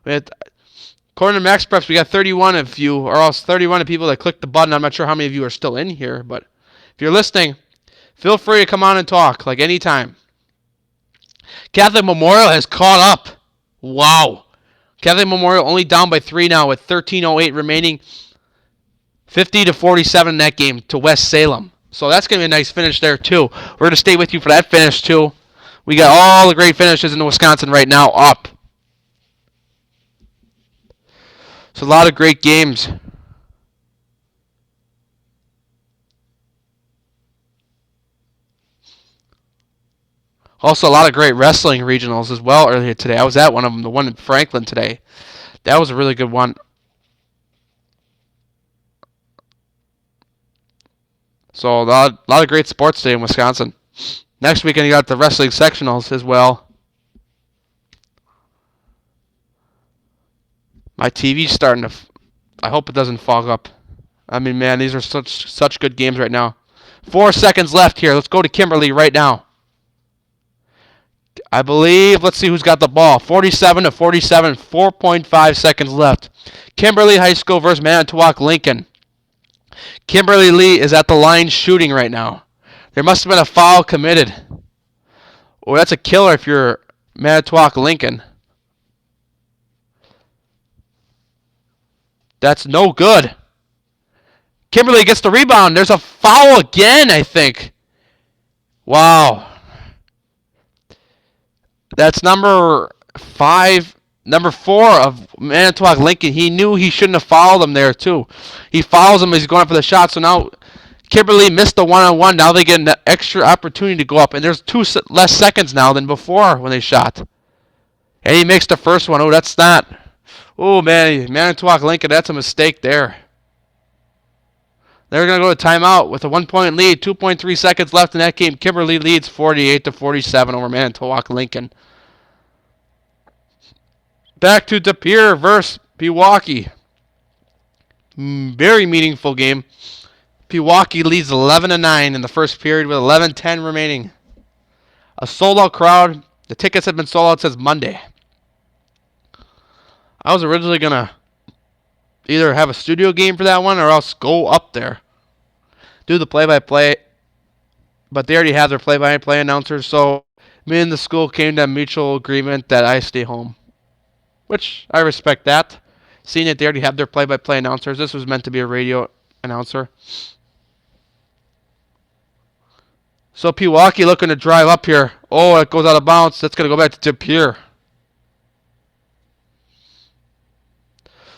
According to Max Preps, we got 31 of you, or else 31 of people that clicked the button. I'm not sure how many of you are still in here, but if you're listening, feel free to come on and talk, like anytime. Catholic Memorial has caught up. Wow. Catholic Memorial only down by 3 now with 13:08 remaining. 50-47 in that game to West Salem. So that's going to be a nice finish there, too. We're going to stay with you for that finish, too. We got all the great finishes in Wisconsin right now up. So a lot of great games. Also, a lot of great wrestling regionals as well earlier today. I was at one of them, the one in Franklin today. That was a really good one. So a lot of great sports today in Wisconsin. Next weekend you got the wrestling sectionals as well. My TV's starting to. I hope it doesn't fog up. I mean, man, these are such good games right now. 4 seconds left here. Let's go to Kimberly right now. I believe. Let's see who's got the ball. 47-47. 4.5 seconds left. Kimberly High School versus Manitowoc Lincoln. Kimberly Lee is at the line shooting right now. There must have been a foul committed. Oh, that's a killer if you're Manitowoc Lincoln. That's no good. Kimberly gets the rebound. There's a foul again, I think. Wow. That's number 4 of Manitowoc Lincoln. He knew he shouldn't have fouled him there, too. He fouls him as he's going up for the shot. So now Kimberly missed the one-on-one. Now they get an extra opportunity to go up. And there's 2 less seconds now than before when they shot. And he makes the first one. Oh, that's not. Oh, man. Manitowoc Lincoln, that's a mistake there. They're going to go to timeout with a 1-point lead. 2.3 seconds left in that game. Kimberly leads 48-47 over Manitowoc Lincoln. Back to De Pere versus Pewaukee. Very meaningful game. Pewaukee leads 11-9 in the first period with 11:10 remaining. A sold-out crowd. The tickets have been sold out since Monday. I was originally going to either have a studio game for that one or else go up there. Do the play-by-play. But they already have their play-by-play announcers, so me and the school came to a mutual agreement that I stay home. Which, I respect that. Seeing that they already have their play-by-play announcers. This was meant to be a radio announcer. So Pewaukee looking to drive up here. Oh, it goes out of bounds. That's going to go back to De Pere.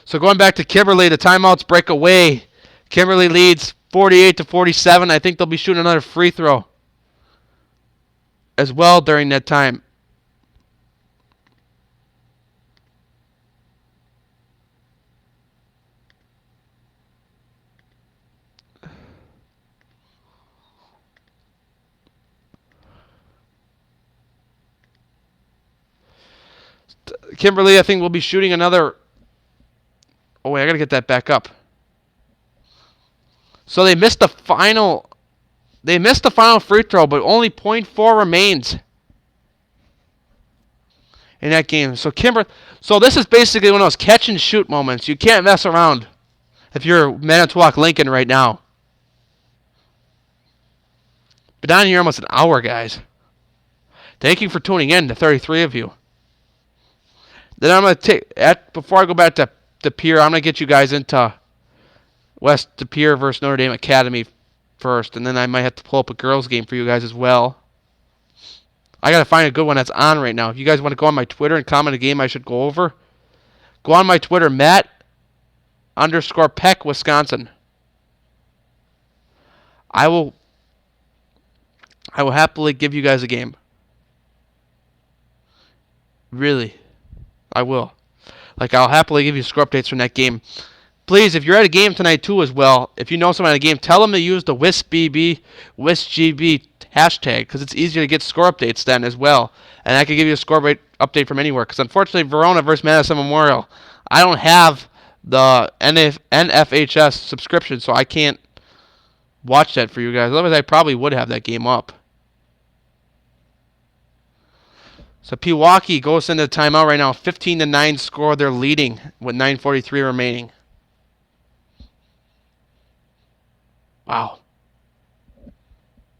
So going back to Kimberly, the timeouts break away. Kimberly leads 48-47. I think they'll be shooting another free throw as well during that time. Kimberly, I think, will be shooting another. Oh, wait, I got to get that back up. So they missed the final. They missed the final free throw, but only 0.4 remains in that game. So So this is basically one of those catch and shoot moments. You can't mess around if you're Manitowoc Lincoln right now. Been down here almost an hour, guys. Thank you for tuning in, to 33 of you. Then I'm going to before I go back to De Pere, I'm going to get you guys into West De Pere versus Notre Dame Academy first, and then I might have to pull up a girls game for you guys as well. I gotta find a good one that's on right now. If you guys want to go on my Twitter and comment a game I should go over, go on my Twitter, Matt_Peck, Wisconsin. I will happily give you guys a game. Really. I will. Like, I'll happily give you score updates from that game. Please, if you're at a game tonight too as well, if you know someone at a game, tell them to use the WISBB, WISGB hashtag, because it's easier to get score updates then as well. And I can give you a score update from anywhere, because unfortunately, Verona versus Madison Memorial, I don't have the NFHS subscription, so I can't watch that for you guys. Otherwise, I probably would have that game up. So Pewaukee goes into timeout right now. 15-9 score. They're leading with 9:43 remaining. Wow.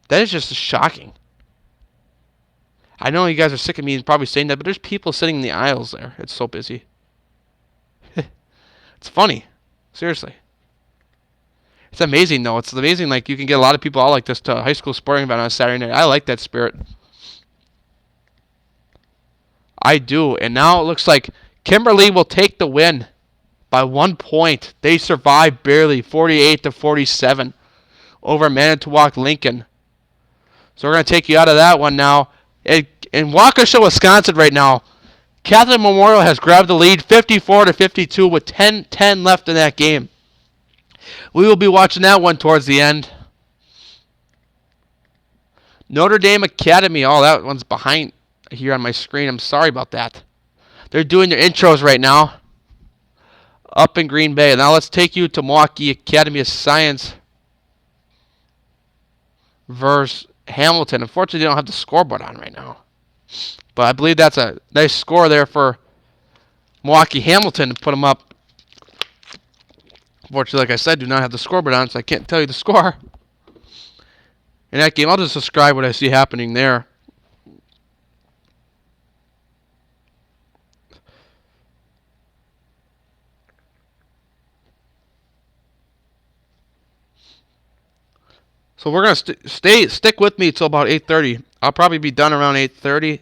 That is just shocking. I know you guys are sick of me probably saying that, but there's people sitting in the aisles there. It's so busy. It's funny. Seriously. It's amazing, though. It's amazing, like, you can get a lot of people out like this to a high school sporting event on a Saturday night. I like that spirit. I do. And now it looks like Kimberly will take the win by 1 point. They survive barely, 48-47 over Manitowoc Lincoln. So we're going to take you out of that one now. In Waukesha, Wisconsin right now, Catholic Memorial has grabbed the lead 54-52 with 10 left in that game. We will be watching that one towards the end. Notre Dame Academy. Oh, that one's behind here on my screen. I'm sorry about that. They're doing their intros right now up in Green Bay. Now let's take you to Milwaukee Academy of Science versus Hamilton. Unfortunately, they don't have the scoreboard on right now. But I believe that's a nice score there for Milwaukee Hamilton to put them up. Unfortunately, like I said, do not have the scoreboard on, so I can't tell you the score. In that game, I'll just describe what I see happening there. So we're going to stick with me till about 8:30. I'll probably be done around 8:30.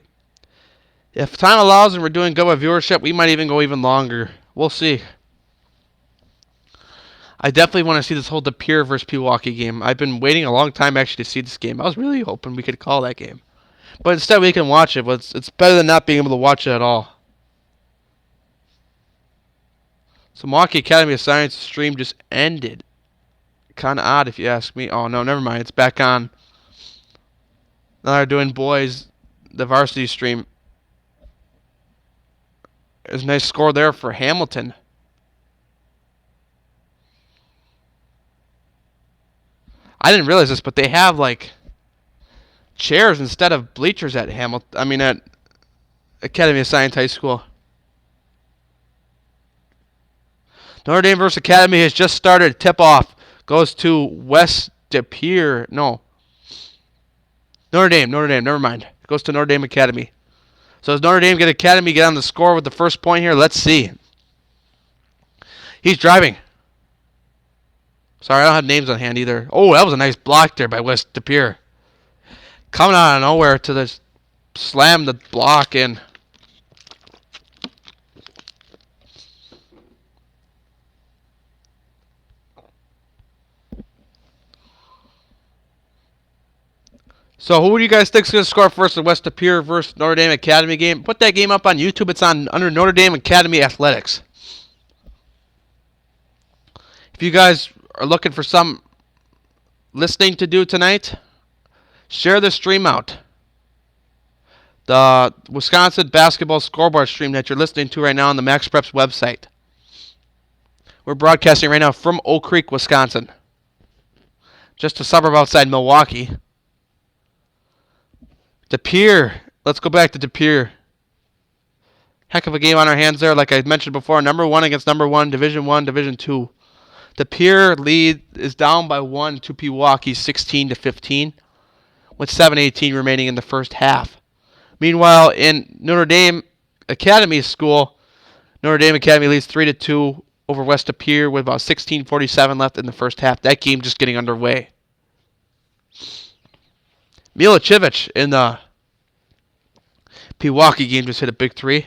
If time allows and we're doing good with viewership, we might even go even longer. We'll see. I definitely want to see this whole De Pere versus Pewaukee game. I've been waiting a long time actually to see this game. I was really hoping we could call that game. But instead we can watch it. But it's better than not being able to watch it at all. So Milwaukee Academy of Science stream just ended. Kind of odd if you ask me. Oh, no, never mind. It's back on. Now they're doing boys, the varsity stream. There's a nice score there for Hamilton. I didn't realize this, but they have, like, chairs instead of bleachers at at Academy of Science High School. Notre Dame versus Academy has just started. Tip-off goes to West De Pere. No. Notre Dame, never mind. It goes to Notre Dame Academy. So does Notre Dame get Academy get on the score with the first point here? Let's see. He's driving. Sorry, I don't have names on hand either. Oh, that was a nice block there by West De Pere. Coming out of nowhere to the slam the block in. So who do you guys think is going to score first? The West De Pere versus Notre Dame Academy game? Put that game up on YouTube. It's on under Notre Dame Academy Athletics. If you guys are looking for some listening to do tonight, share the stream out. The Wisconsin basketball scoreboard stream that you're listening to right now on the Max Preps website. We're broadcasting right now from Oak Creek, Wisconsin. Just a suburb outside Milwaukee. De Pere. Let's go back to De Pere. Heck of a game on our hands there. Like I mentioned before, number 1 against number 1, Division 1, Division 2. De Pere lead is down by 1 to Pewaukee, 16-15, with 7:18 remaining in the first half. Meanwhile, in Notre Dame Academy School, Notre Dame Academy leads 3-2 over West De Pere with about 16:47 left in the first half. That game just getting underway. Milicevic in the Pewaukee game just hit a big three.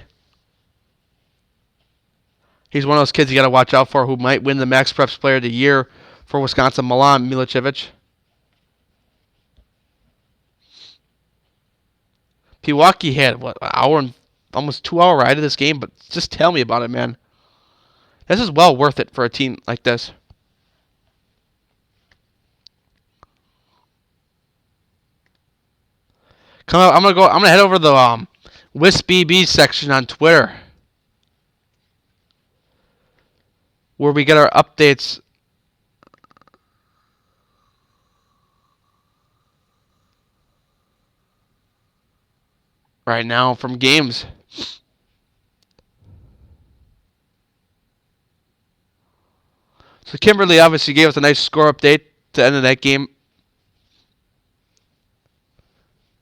He's one of those kids you got to watch out for who might win the Max Preps Player of the Year for Wisconsin, Milan Milicevic. Pewaukee had, what, an hour and almost 2 hour ride of this game, but just tell me about it, man. This is well worth it for a team like this. Come on, I'm gonna head over to the WisBB section on Twitter, where we get our updates. Right now from games. So Kimberly obviously gave us a nice score update to the end of that game.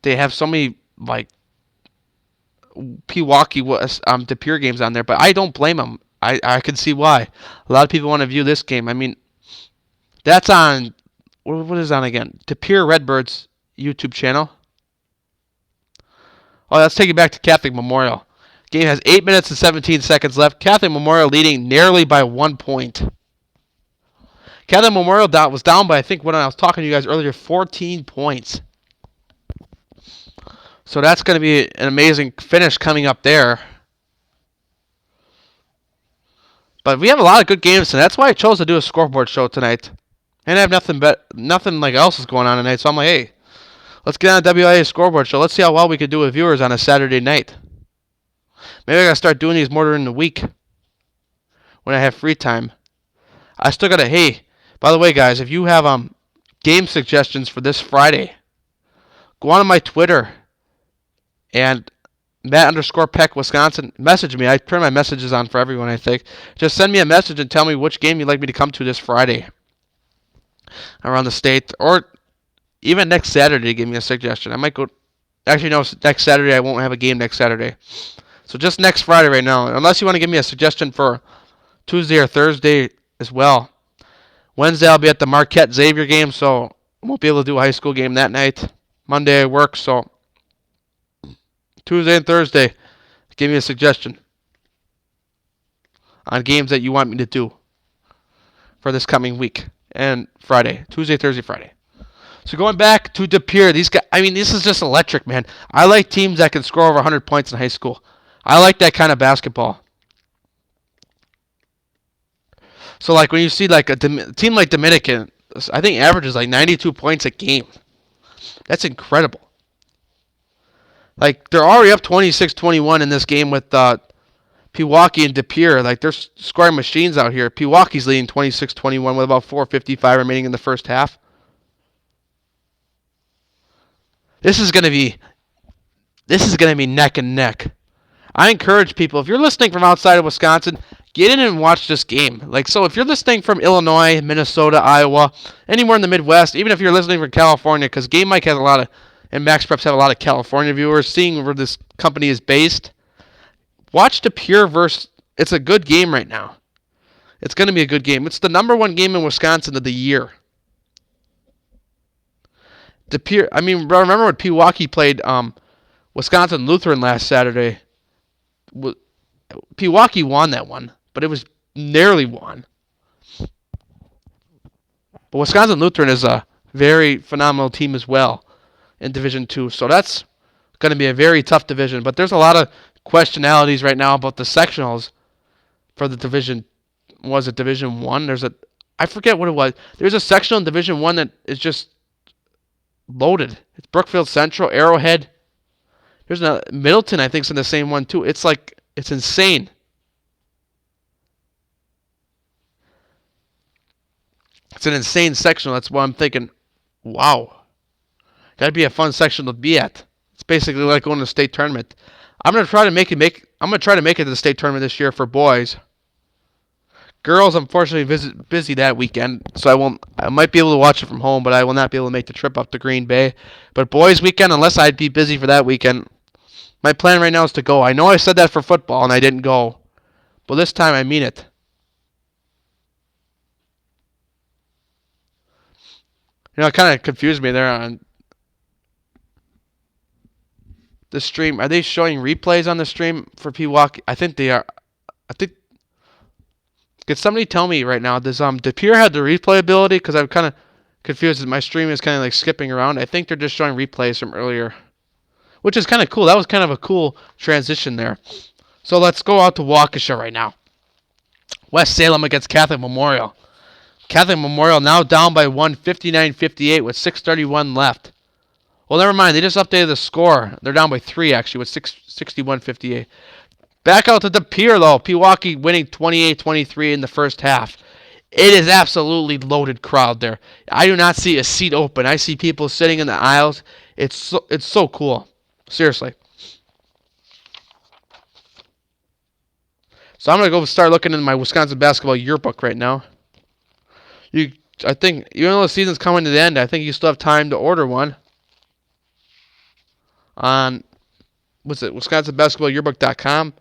They have so many like Pewaukee De Pere games on there, but I don't blame them. I can see why. A lot of people want to view this game. I mean, that's on, what is on again? De Pere Redbirds YouTube channel. Oh, let's take it back to Catholic Memorial. Game has 8 minutes and 17 seconds left. Catholic Memorial leading nearly by 1 point. Catholic Memorial was down by, I think, when I was talking to you guys earlier, 14 points. So that's going to be an amazing finish coming up there. But we have a lot of good games tonight. That's why I chose to do a scoreboard show tonight. And I have nothing like else is going on tonight. So I'm like, hey, let's get on a WIA scoreboard show. Let's see how well we could do with viewers on a Saturday night. Maybe I gotta start doing these more during the week when I have free time. I still gotta. Hey, by the way, guys, if you have game suggestions for this Friday, go on to my Twitter and Matt_Peck Wisconsin. Message me. I turn my messages on for everyone. I think. Just send me a message and tell me which game you'd like me to come to this Friday around the state, or even next Saturday. Give me a suggestion. I might go. Actually, no. Next Saturday I won't have a game. Next Saturday. So just next Friday right now. Unless you want to give me a suggestion for Tuesday or Thursday as well. Wednesday I'll be at the Marquette Xavier game, so I won't be able to do a high school game that night. Monday I work, so Tuesday and Thursday, give me a suggestion on games that you want me to do for this coming week. And Friday. Tuesday, Thursday, Friday. So going back to De Pere, these guys, I mean, this is just electric, man. I like teams that can score over 100 points in high school. I like that kind of basketball. So, like, when you see, like, a team like Dominican, I think averages, like, 92 points a game. That's incredible. Like, they're already up 26-21 in this game with Pewaukee and De Pere. Like, they're scoring machines out here. Pewaukee's leading 26-21 with about 4:55 remaining in the first half. This is going to be neck and neck. I encourage people, if you're listening from outside of Wisconsin, get in and watch this game. Like, so if you're listening from Illinois, Minnesota, Iowa, anywhere in the Midwest, even if you're listening from California, because Game Mike has a lot of, and Max Preps have a lot of California viewers, seeing where this company is based, watch De Pere versus, it's a good game right now. It's going to be a good game. It's the #1 game in Wisconsin of the year. De Pere, I mean, remember when Pewaukee played Wisconsin Lutheran last Saturday? Pewaukee won that one, but it was narrowly won. But Wisconsin Lutheran is a very phenomenal team as well in Division II, so that's going to be a very tough division. But there's a lot of questionalities right now about the sectionals for the division. Was it Division I? I forget what it was. There's a sectional in Division I that is just loaded. It's Brookfield Central, Arrowhead. There's Middleton, I think, is in the same one too. It's like, it's insane. It's an insane sectional. That's why I'm thinking, wow, that'd be a fun section to be at. It's basically like going to the state tournament. I'm gonna try to make it to the state tournament this year for boys. Girls, unfortunately, busy that weekend, so I might be able to watch it from home, but I will not be able to make the trip up to Green Bay. But boys' weekend, unless I'd be busy for that weekend, my plan right now is to go. I know I said that for football and I didn't go, but this time I mean it. You know, it kind of confused me there on the stream. Are they showing replays on the stream for Pewaukee? I think they are. I think. Could somebody tell me right now? Does De Pere have the replay ability? Because I'm kind of confused. My stream is kind of like skipping around. I think they're just showing replays from earlier, which is kind of cool. That was kind of a cool transition there. So let's go out to Waukesha right now. West Salem against Catholic Memorial. Catholic Memorial now down by 1, 59-58 with 6:31 left. Well, never mind. They just updated the score. They're down by 3 actually with 61-58. Back out to De Pere, though. Pewaukee winning 28-23 in the first half. It is absolutely loaded crowd there. I do not see a seat open. I see people sitting in the aisles. It's so cool. Seriously. So I'm going to go start looking in my Wisconsin basketball yearbook right now. I think, even though the season's coming to the end, I think you still have time to order one on, what's it, WisconsinBasketballYearbook.com.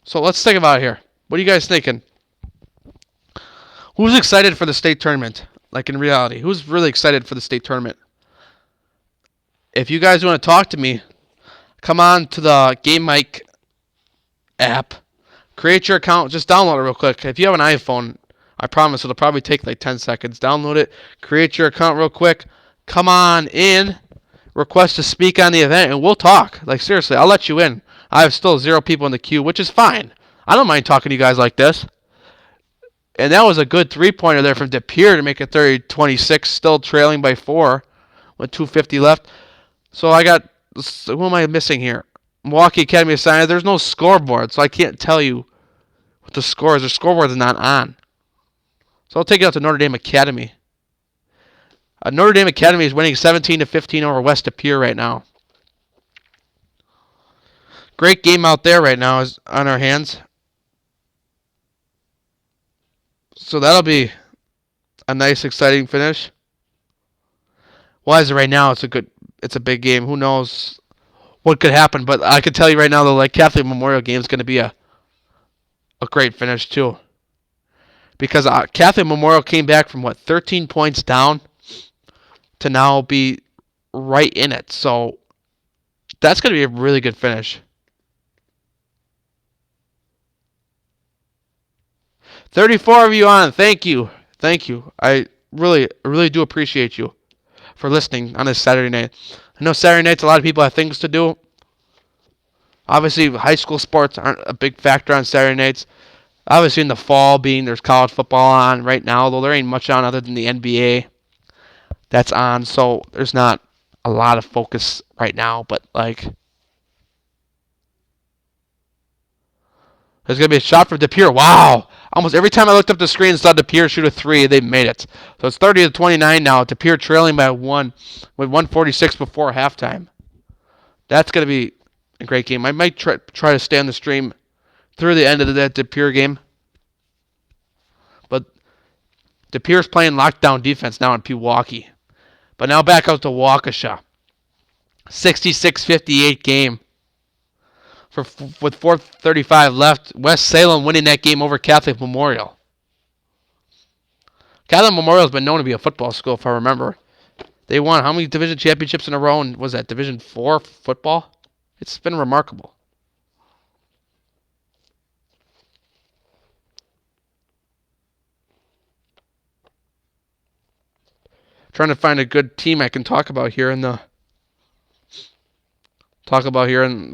So let's think about it here. What are you guys thinking? Who's excited for the state tournament? Like in reality, who's really excited for the state tournament? If you guys want to talk to me, come on to the Game Mic app. Create your account. Just download it real quick. If you have an iPhone, I promise it'll probably take like 10 seconds. Download it. Create your account real quick. Come on in. Request to speak on the event, and we'll talk. Like, seriously, I'll let you in. I have still 0 people in the queue, which is fine. I don't mind talking to you guys like this. And that was a good three-pointer there from De Pere to make it 30-26, still trailing by 4 with 2:50 left. So I got, who am I missing here? Milwaukee Academy of Science. There's no scoreboard, so I can't tell you what the score is. The scoreboard is not on. So I'll take it out to Notre Dame Academy. Notre Dame Academy is winning 17-15 over West De Pere right now. Great game out there right now is on our hands. So that'll be a nice, exciting finish. Well, as of right now, it's a big game. Who knows what could happen? But I can tell you right now, the Catholic Memorial game is going to be a great finish too. Because Catholic Memorial came back from 13 points down to now be right in it. So that's going to be a really good finish. 34 of you on. Thank you. Thank you. I really do appreciate you for listening on this Saturday night. I know Saturday nights a lot of people have things to do. Obviously, high school sports aren't a big factor on Saturday nights. Obviously, in the fall, there's college football on right now, though there ain't much on other than the NBA that's on. So there's not a lot of focus right now. But there's gonna be a shot for De Pere. Wow! Almost every time I looked up the screen and saw De Pere shoot a 3, they made it. So it's 30-29 now. De Pere trailing by 1 with 1:46 before halftime. That's gonna be a great game. I might try to stay on the stream through the end of that De Pere game. But De Pere's playing lockdown defense now in Pewaukee. But now back out to Waukesha. 66-58 game. With 4:35 left, West Salem winning that game over Catholic Memorial. Catholic Memorial has been known to be a football school, if I remember. They won how many division championships in a row? And was that Division 4 football? It's been remarkable. Trying to find a good team I can talk about here in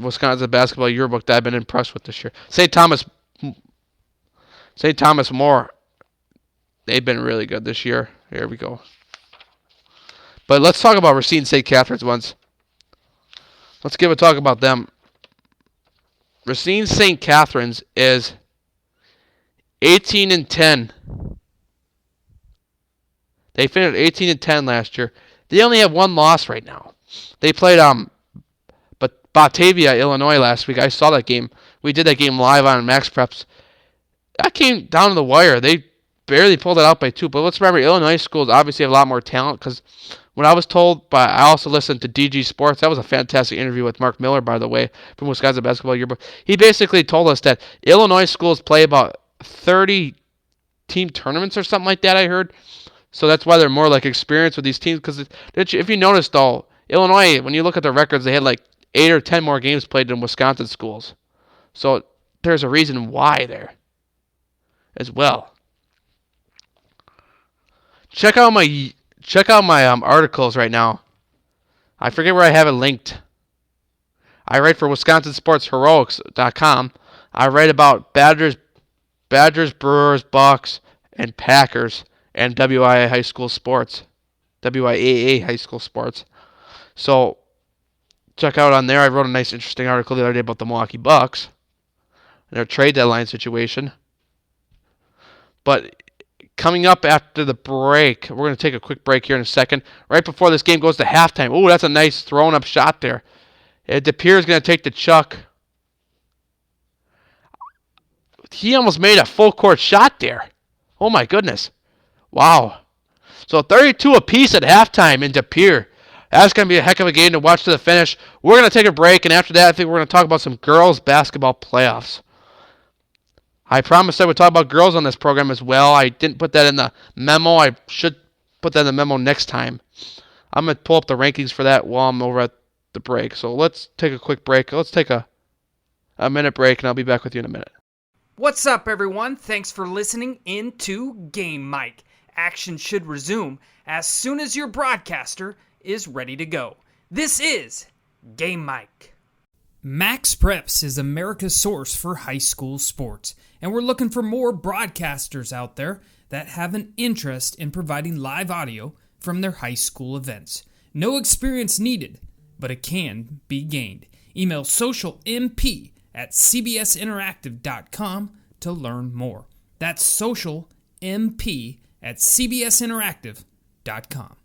Wisconsin basketball yearbook that I've been impressed with this year. St. Thomas More. They've been really good this year. Here we go. But let's talk about Racine St. Catherine's once. Let's give a talk about them. Racine St. Catherine's is 18-10. They finished 18-10 last year. They only have one loss right now. They played Batavia, Illinois last week. I saw that game. We did that game live on Max Preps. That came down to the wire. They barely pulled it out by 2. But let's remember, Illinois schools obviously have a lot more talent because What I was told, but I also listened to DG Sports. That was a fantastic interview with Mark Miller, by the way, from Wisconsin Basketball Yearbook. He basically told us that Illinois schools play about 30 team tournaments or something like that, I heard. So that's why they're more like experienced with these teams. Because if you notice, though, Illinois, when you look at their records, they had like 8 or 10 more games played than Wisconsin schools. So there's a reason why there as well. Check out my articles right now. I forget where I have it linked. I write for WisconsinSportsHeroics.com. I write about Badgers, Brewers, Bucks, and Packers, and WIAA high school sports. So check out on there. I wrote a nice, interesting article the other day about the Milwaukee Bucks and their trade deadline situation. But coming up after the break, we're going to take a quick break here in a second. Right before this game goes to halftime. Oh, that's a nice thrown up shot there. DePere is going to take the chuck. He almost made a full court shot there. Oh my goodness. Wow. So 32 apiece at halftime in DePere. That's going to be a heck of a game to watch to the finish. We're going to take a break, and after that, I think we're going to talk about some girls basketball playoffs. I promised I would talk about girls on this program as well. I didn't put that in the memo. I should put that in the memo next time. I'm going to pull up the rankings for that while I'm over at the break. So let's take a quick break. Let's take a minute break, and I'll be back with you in a minute. What's up, everyone? Thanks for listening into Game Mic. Action should resume as soon as your broadcaster is ready to go. This is Game Mic. Max Preps is America's source for high school sports, and we're looking for more broadcasters out there that have an interest in providing live audio from their high school events. No experience needed, but it can be gained. Email socialmp@cbsinteractive.com to learn more. That's socialmp@cbsinteractive.com.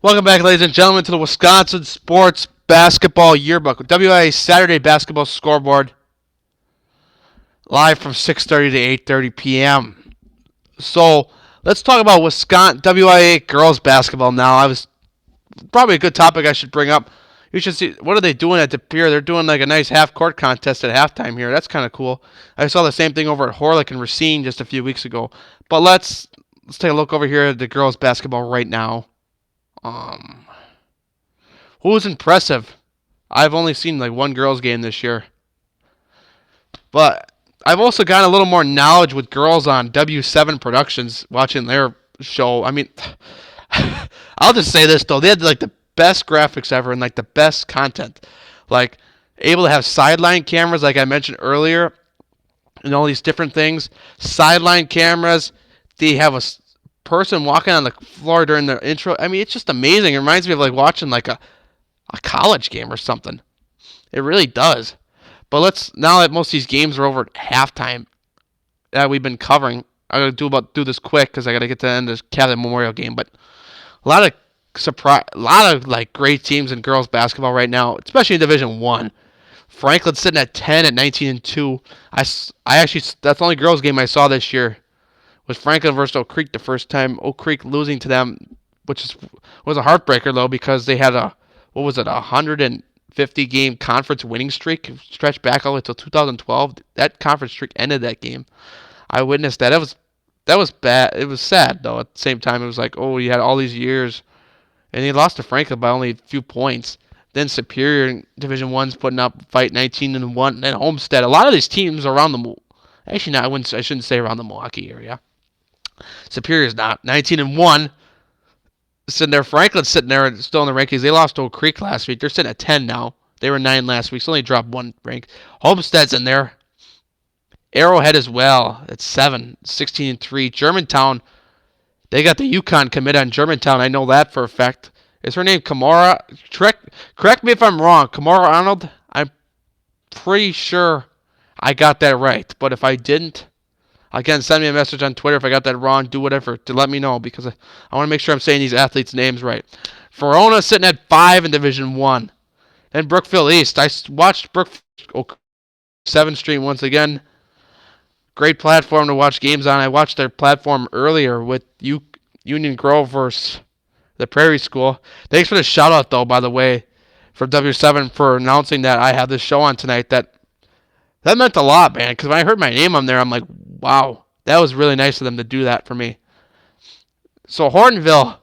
Welcome back, ladies and gentlemen, to the Wisconsin Sports Basketball Yearbook, WIA Saturday Basketball Scoreboard, live from 6:30 to 8:30 p.m. So let's talk about Wisconsin WIA girls basketball now. I was probably a good topic I should bring up. You should see, what are they doing at DePere? They're doing like a nice half-court contest at halftime here. That's kind of cool. I saw the same thing over at Horlick and Racine just a few weeks ago. But let's take a look over here at the girls basketball right now. Who's impressive? I've only seen like one girls game this year. But I've also gotten a little more knowledge with girls on W7 Productions, watching their show. I mean, I'll just say this though. They had like the best graphics ever and like the best content. Like able to have sideline cameras like I mentioned earlier and all these different things. Sideline cameras. They have a person walking on the floor during the intro. I mean, it's just amazing. It reminds me of like watching like a college game or something. It really does. But now that most of these games are over at halftime that we've been covering, I'm gonna do this quick because I gotta get to the end of this Catholic Memorial game. But a lot of like great teams in girls basketball right now, especially in Division One. Franklin's sitting at 10 at 19-2. I actually, that's the only girls game I saw this year. Was Franklin versus Oak Creek the first time. Oak Creek losing to them, was a heartbreaker though, because they had a 150 game conference winning streak stretched back all the way until 2012. That conference streak ended that game. I witnessed that. That was bad. It was sad though. At the same time, it was like, oh, you had all these years, and they lost to Franklin by only a few points. Then Superior in Division One's putting up fight 19-1. And then Homestead. A lot of these teams around the, actually not. I shouldn't say around the Milwaukee area. Superior's not. 19-1. Sitting there. Franklin's sitting there still in the rankings. They lost to Oak Creek last week. They're sitting at 10 now. They were 9 last week, so only dropped 1 rank. Homestead's in there. Arrowhead as well at 7, 16-3. Germantown, they got the Yukon commit on Germantown. I know that for a fact. Is her name Kamara? Correct me if I'm wrong. Kamara Arnold? I'm pretty sure I got that right. But if I didn't, again, send me a message on Twitter if I got that wrong. Do whatever to let me know because I want to make sure I'm saying these athletes' names right. Verona sitting at 5 in Division 1. Then Brookville East. I watched Brookville 7th Street once again. Great platform to watch games on. I watched their platform earlier with Union Grove versus the Prairie School. Thanks for the shout out, though, by the way, for W7 for announcing that I have this show on tonight. That meant a lot, man, because when I heard my name on there, I'm like, wow, that was really nice of them to do that for me. So Hortonville,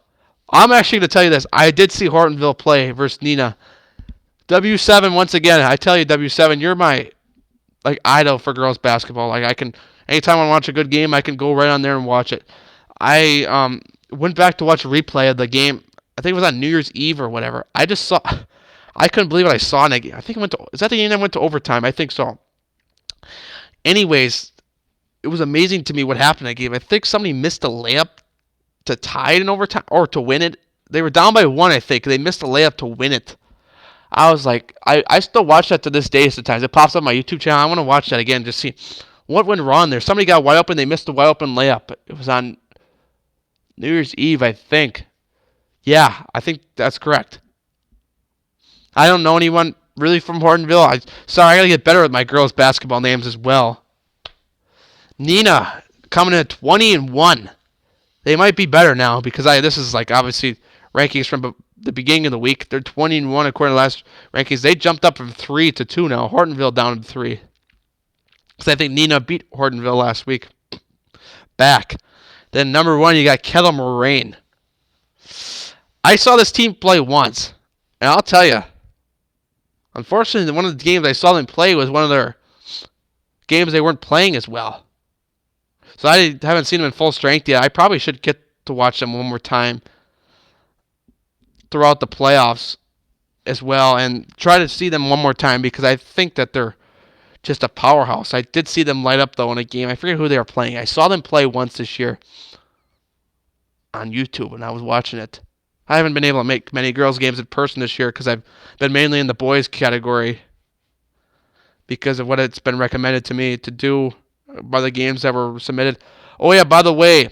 I'm actually going to tell you this. I did see Hortonville play versus Neenah. W7, once again, I tell you, W7, you're my idol for girls basketball. I can, anytime I watch a good game, I can go right on there and watch it. I went back to watch a replay of the game. I think it was on New Year's Eve or whatever. I couldn't believe what I saw in that game. I think is that the game that went to overtime? I think so. Anyways, it was amazing to me what happened in that game. I think somebody missed a layup to tie it in overtime or to win it. They were down by 1, I think. They missed a layup to win it. I was like, I still watch that to this day sometimes. It pops up on my YouTube channel. I want to watch that again, just see what went wrong there. Somebody got wide open. They missed a wide open layup. It was on New Year's Eve, I think. Yeah, I think that's correct. I don't know anyone really from Hortonville. I got to get better with my girls' basketball names as well. Neenah coming in at 20-1. They might be better now because this is obviously rankings from the beginning of the week. They're 20-1 according to last rankings. They jumped up from 3 to 2 now. Hortonville down to 3. Because I think Neenah beat Hortonville last week. Back. Then number 1, you got Kettle Moraine. I saw this team play once. And I'll tell you, unfortunately, one of the games I saw them play was one of their games they weren't playing as well. So I haven't seen them in full strength yet. I probably should get to watch them one more time throughout the playoffs as well and try to see them one more time because I think that they're just a powerhouse. I did see them light up, though, in a game. I forget who they were playing. I saw them play once this year on YouTube when I was watching it. I haven't been able to make many girls' games in person this year because I've been mainly in the boys' category because of what it's been recommended to me to do by the games that were submitted. Oh, yeah, by the way,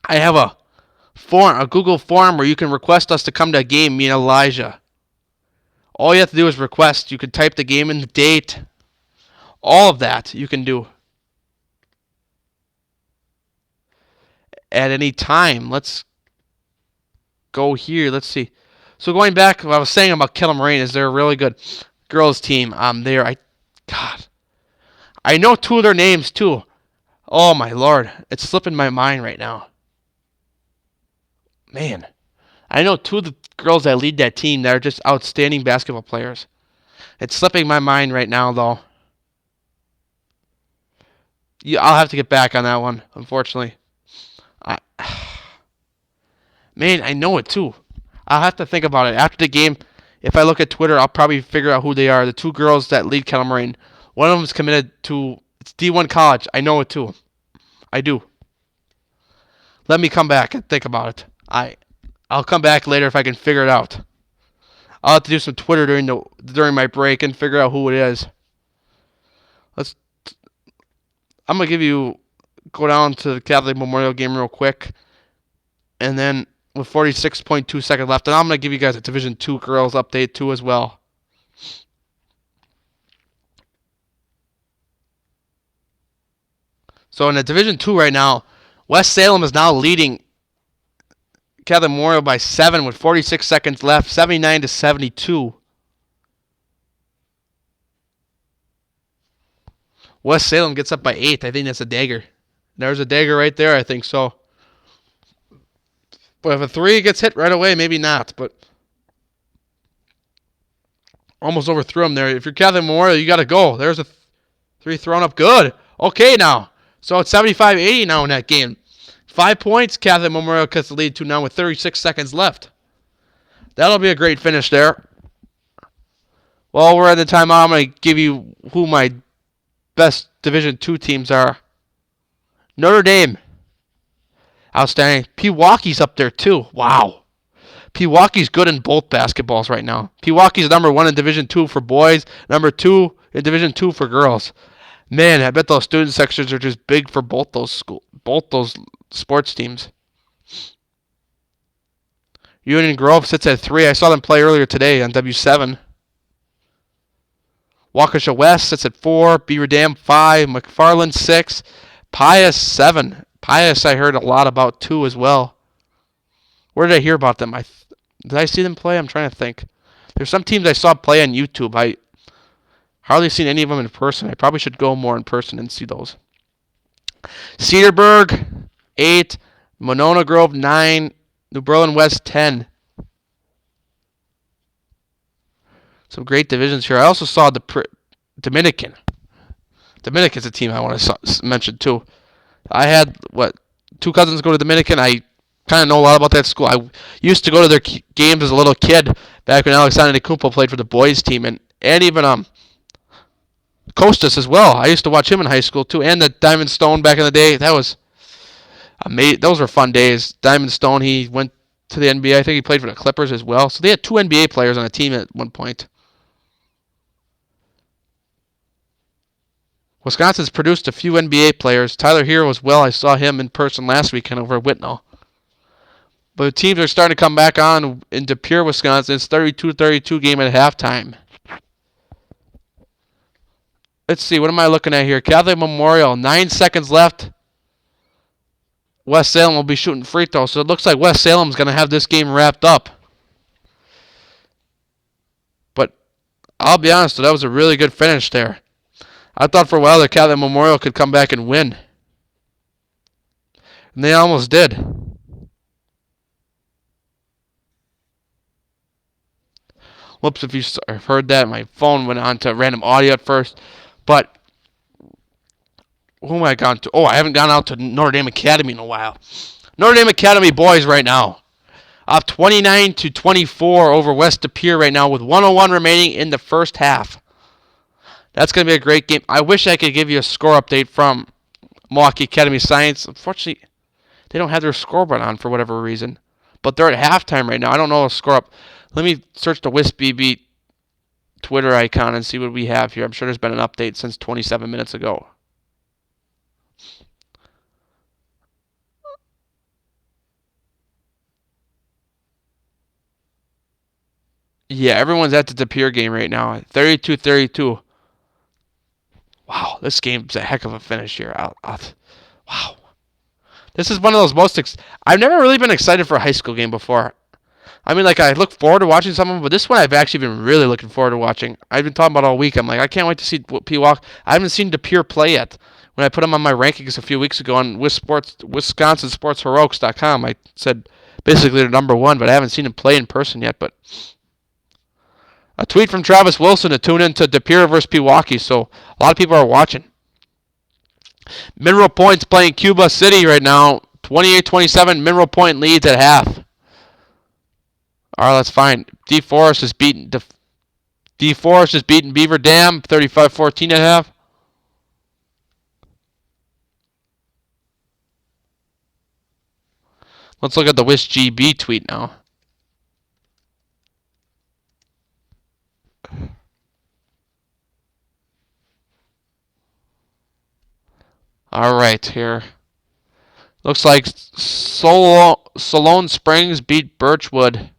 I have a Google form where you can request us to come to a game, me and Elijah. All you have to do is request. You can type the game and the date. All of that you can do at any time. Let's go here. Let's see. So going back, what I was saying about Kettle Moraine is they're a really good girls team. I know 2 of their names too. Oh my Lord, it's slipping my mind right now. Man, I know 2 of the girls that lead that team that are just outstanding basketball players. It's slipping my mind right now, though. Yeah, I'll have to get back on that one, unfortunately. Man, I know it too. I'll have to think about it. After the game, if I look at Twitter, I'll probably figure out who they are. The 2 girls that lead Kettle Moraine. One of them is committed to D1 college. I know it too. I do. Let me come back and think about it. I'll come back later if I can figure it out. I'll have to do some Twitter during my break and figure out who it is. I'm gonna go down to the Catholic Memorial game real quick, and then with 46.2 seconds left, and I'm gonna give you guys a Division 2 girls update too as well. So in the Division 2 right now, West Salem is now leading Catholic Memorial by 7 with 46 seconds left, 79-72. West Salem gets up by 8. I think that's a dagger. There's a dagger right there, I think so. But if a 3 gets hit right away, maybe not. But almost overthrew him there. If you're Catholic Memorial, you got to go. There's a 3 thrown up. Good. Okay now. So it's 75-80 now in that game. 5 points, Catholic Memorial cuts the lead to now with 36 seconds left. That'll be a great finish there. Well, we're at the timeout. I'm going to give you who my best Division II teams are. Notre Dame. Outstanding. Pewaukee's up there too. Wow. Pewaukee's good in both basketballs right now. Pewaukee's number 1 in Division II for boys, number 2 in Division II for girls. Man, I bet those student sections are just big for both those sports teams. Union Grove sits at 3. I saw them play earlier today on W7. Waukesha West sits at 4. Beaver Dam 5. McFarland 6. Pius 7. Pius I heard a lot about too as well. Where did I hear about them? Did I see them play? I'm trying to think. There's some teams I saw play on YouTube. I hardly seen any of them in person. I probably should go more in person and see those. Cedarburg 8. Monona Grove 9. New Berlin West 10. Some great divisions here. I also saw the Dominican. Dominican's a team I want to mention too. I had, 2 cousins go to Dominican. I kind of know a lot about that school. I used to go to their games as a little kid back when Alexander Kumpo played for the boys team. And even Costas as well. I used to watch him in high school too. And the Diamond Stone back in the day. That was amazing. Those were fun days. Diamond Stone, he went to the NBA. I think he played for the Clippers as well. So they had 2 NBA players on a team at one point. Wisconsin's produced a few NBA players. Tyler Hero as well. I saw him in person last weekend over at Whitnall. But the teams are starting to come back on in De Pere, Wisconsin. It's 32-32 game at halftime. Let's see. What am I looking at here? Catholic Memorial. 9 seconds left. West Salem will be shooting free throws. So it looks like West Salem's going to have this game wrapped up. But I'll be honest, that was a really good finish there. I thought for a while that Catholic Memorial could come back and win. And they almost did. Whoops, if you heard that, my phone went on to random audio at first. But who am I gone to? Oh, I haven't gone out to Notre Dame Academy in a while. Notre Dame Academy boys right now. Up 29-24 over West De Pere right now with 1:01 remaining in the first half. That's going to be a great game. I wish I could give you a score update from Milwaukee Academy Science. Unfortunately, they don't have their scoreboard on for whatever reason. But they're at halftime right now. I don't know a score up. Let me search the WISBB Twitter icon and see what we have here. I'm sure there's been an update since 27 minutes ago. Yeah, everyone's at the De Pere game right now. 32-32. Wow, this game's a heck of a finish here. Wow. This is one of those I've never really been excited for a high school game before. I mean, I look forward to watching some of them, but this one I've actually been really looking forward to watching. I've been talking about all week. I'm like, I can't wait to see Pewaukee. I haven't seen De Pere play yet. When I put them on my rankings a few weeks ago on WisconsinSportsHeroics.com, I said basically they're number 1, but I haven't seen them play in person yet. But a tweet from Travis Wilson to tune into De Pere versus Pewaukee, so a lot of people are watching. Mineral Point's playing Cuba City right now. 28-27, Mineral Point leads at half. All right, that's fine. DeForest is beating Beaver Dam 35-14 at half. Let's look at the WisGB tweet now. All right, here. Looks like Solon Springs beat Birchwood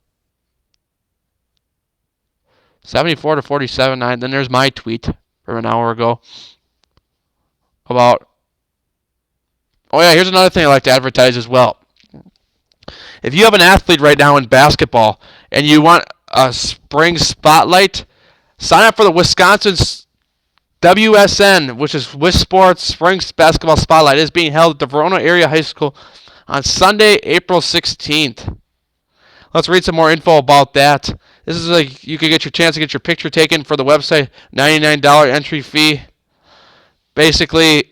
74-47. Then there's my tweet from an hour ago about. Oh yeah, here's another thing I like to advertise as well. If you have an athlete right now in basketball and you want a spring spotlight, sign up for the Wisconsin's WSN, which is Wis Sports Spring Basketball Spotlight. It is being held at the Verona Area High School on Sunday, April 16th. Let's read some more info about that. This is you could get your chance to get your picture taken for the website. $99 entry fee. Basically,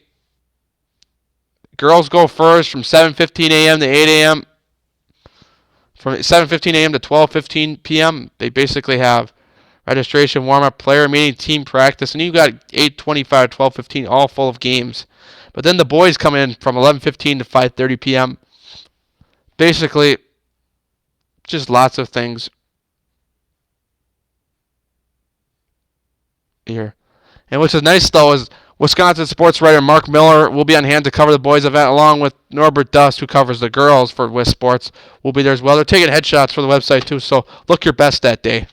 Girls go first from 7:15 a.m. to 8 a.m. From 7:15 a.m. to 12:15 p.m. They basically have registration, warm-up, player meeting, team practice, and you got 8:25, 12:15, all full of games. But then the boys come in from 11:15 to 5:30 p.m. Basically, just lots of things here. And which is nice, though, is Wisconsin sports writer Mark Miller will be on hand to cover the boys' event, along with Norbert Dust, who covers the girls for Wis Sports, will be there as well. They're taking headshots for the website, too, so look your best that day.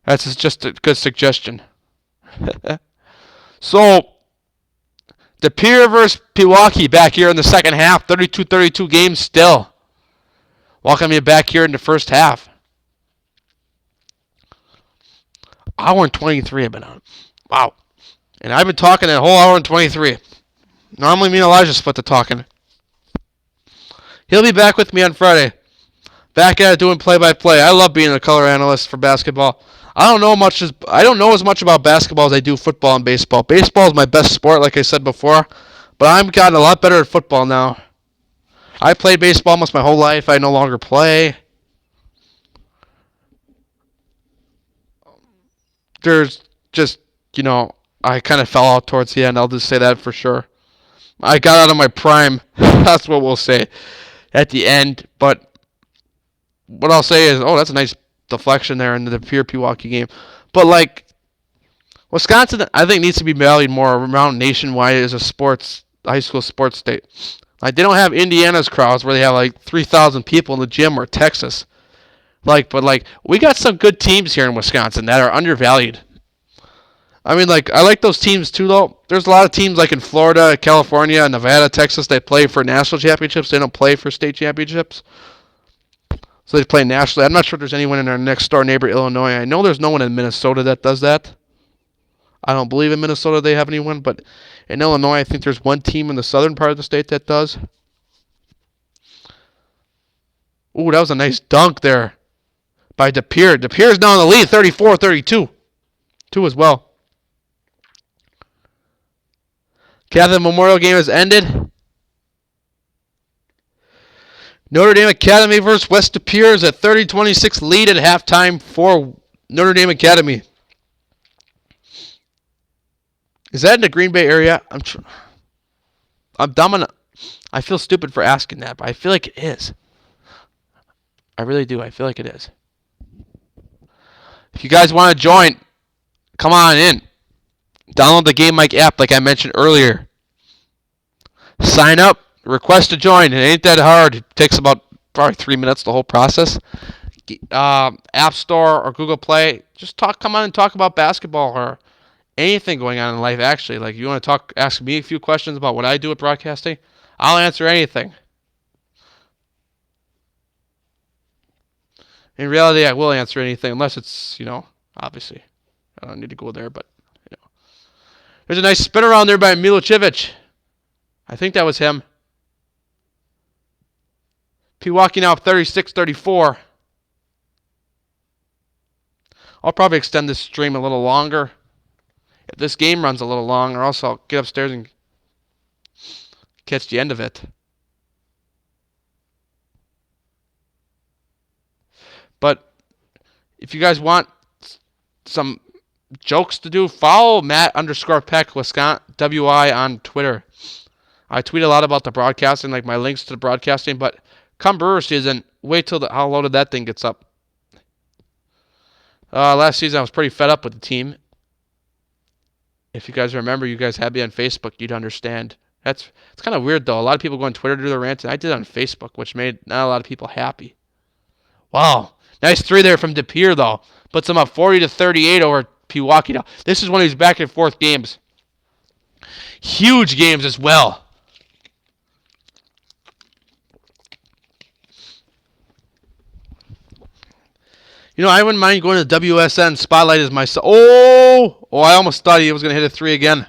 That's just a good suggestion. So, De Pere versus Pewaukee back here in the second half. 32-32 game still. Welcome you back here in the first half. Hour and 23 I've been on. Wow. And I've been talking that whole hour and 23. Normally me and Elijah split the talking. He'll be back with me on Friday. Back at it doing play-by-play. I love being a color analyst for basketball. I don't know as much about basketball as I do football and baseball. Baseball is my best sport, like I said before, but I've gotten a lot better at football now. I played baseball almost my whole life. I no longer play. There's just, I kind of fell out towards the end. I'll just say that for sure. I got out of my prime. That's what we'll say at the end. But what I'll say is, that's a nice deflection there in the pure Pewaukee game. But, Wisconsin, I think, needs to be valued more around nationwide as a high school sports state. They don't have Indiana's crowds where they have, 3,000 people in the gym, or Texas. But we got some good teams here in Wisconsin that are undervalued. I mean, I like those teams too, though. There's a lot of teams in Florida, California, Nevada, Texas. They play for national championships. They don't play for state championships. So they play nationally. I'm not sure if there's anyone in our next door neighbor, Illinois. I know there's no one in Minnesota that does that. I don't believe in Minnesota they have anyone, but in Illinois, I think there's one team in the southern part of the state that does. Ooh, that was a nice dunk there by De Pere. De Pere's now in the lead, 34-32. 2 as well. Catholic Memorial game has ended. Notre Dame Academy versus West De Pere is a 30-26 lead at halftime for Notre Dame Academy. Is that in the Green Bay area? I'm dumb I feel stupid for asking that, but I feel like it is. I really do. I feel like it is. If you guys want to join, come on in. Download the Game Mic app like I mentioned earlier. Sign up. Request to join. It ain't that hard. It takes about probably 3 minutes, the whole process. App Store or Google Play. Just come on and talk about basketball or anything going on in life, actually. If you want to ask me a few questions about what I do at broadcasting, I'll answer anything. In reality, I will answer anything, unless it's, obviously. I don't need to go there, but, There's a nice spin around there by Milojevic. I think that was him. Pewaukee now up 36-34. I'll probably extend this stream a little longer. If this game runs a little long, or else I'll get upstairs and catch the end of it. But if you guys want some jokes to do, follow Matt_Peck Wisconsin WI on Twitter. I tweet a lot about the broadcasting, my links to the broadcasting, but come Brewer season, wait till how loaded that thing gets up. Last season I was pretty fed up with the team. If you guys remember, you guys had me on Facebook, you'd understand. It's kind of weird, though. A lot of people go on Twitter to do their rants, and I did it on Facebook, which made not a lot of people happy. Wow. Nice 3 there from De Pere, though. Puts them up 40-38 over Pewaukee now. This is one of these back and forth games. Huge games as well. I wouldn't mind going to WSN Spotlight as myself. Oh, I almost thought he was going to hit a 3 again.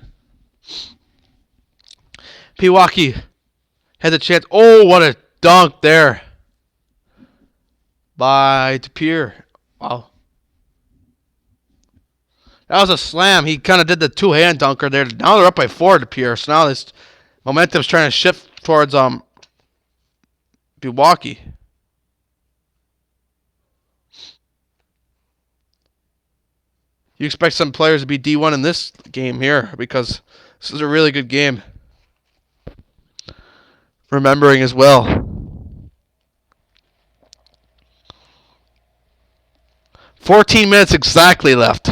Pewaukee had the chance. Oh, what a dunk there by De Pere. Wow. That was a slam. He kind of did the two-hand dunker there. Now they're up by 4 to Pierce. Now this momentum's trying to shift towards Milwaukee. You expect some players to be D1 in this game here because this is a really good game. Remembering as well. 14 minutes exactly left.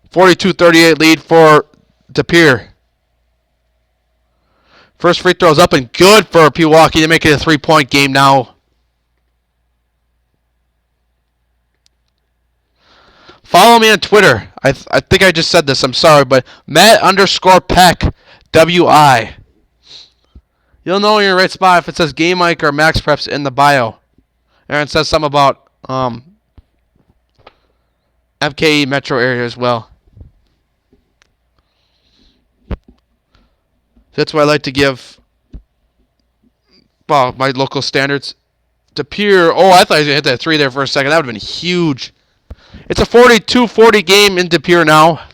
42-38 lead for DePere. First free throw's up and good for Milwaukee to make it a 3-point game now. Follow me on Twitter. I think I just said this. I'm sorry, but Matt_Peck WI. You'll know you're in the right spot if it says Game Mike or Max Preps in the bio. Aaron says something about FKE metro area as well. That's why I like to give my local standards. DePere. Oh, I thought he hit that 3 there for a second. That would have been huge. It's a 42-40 game in DePere now.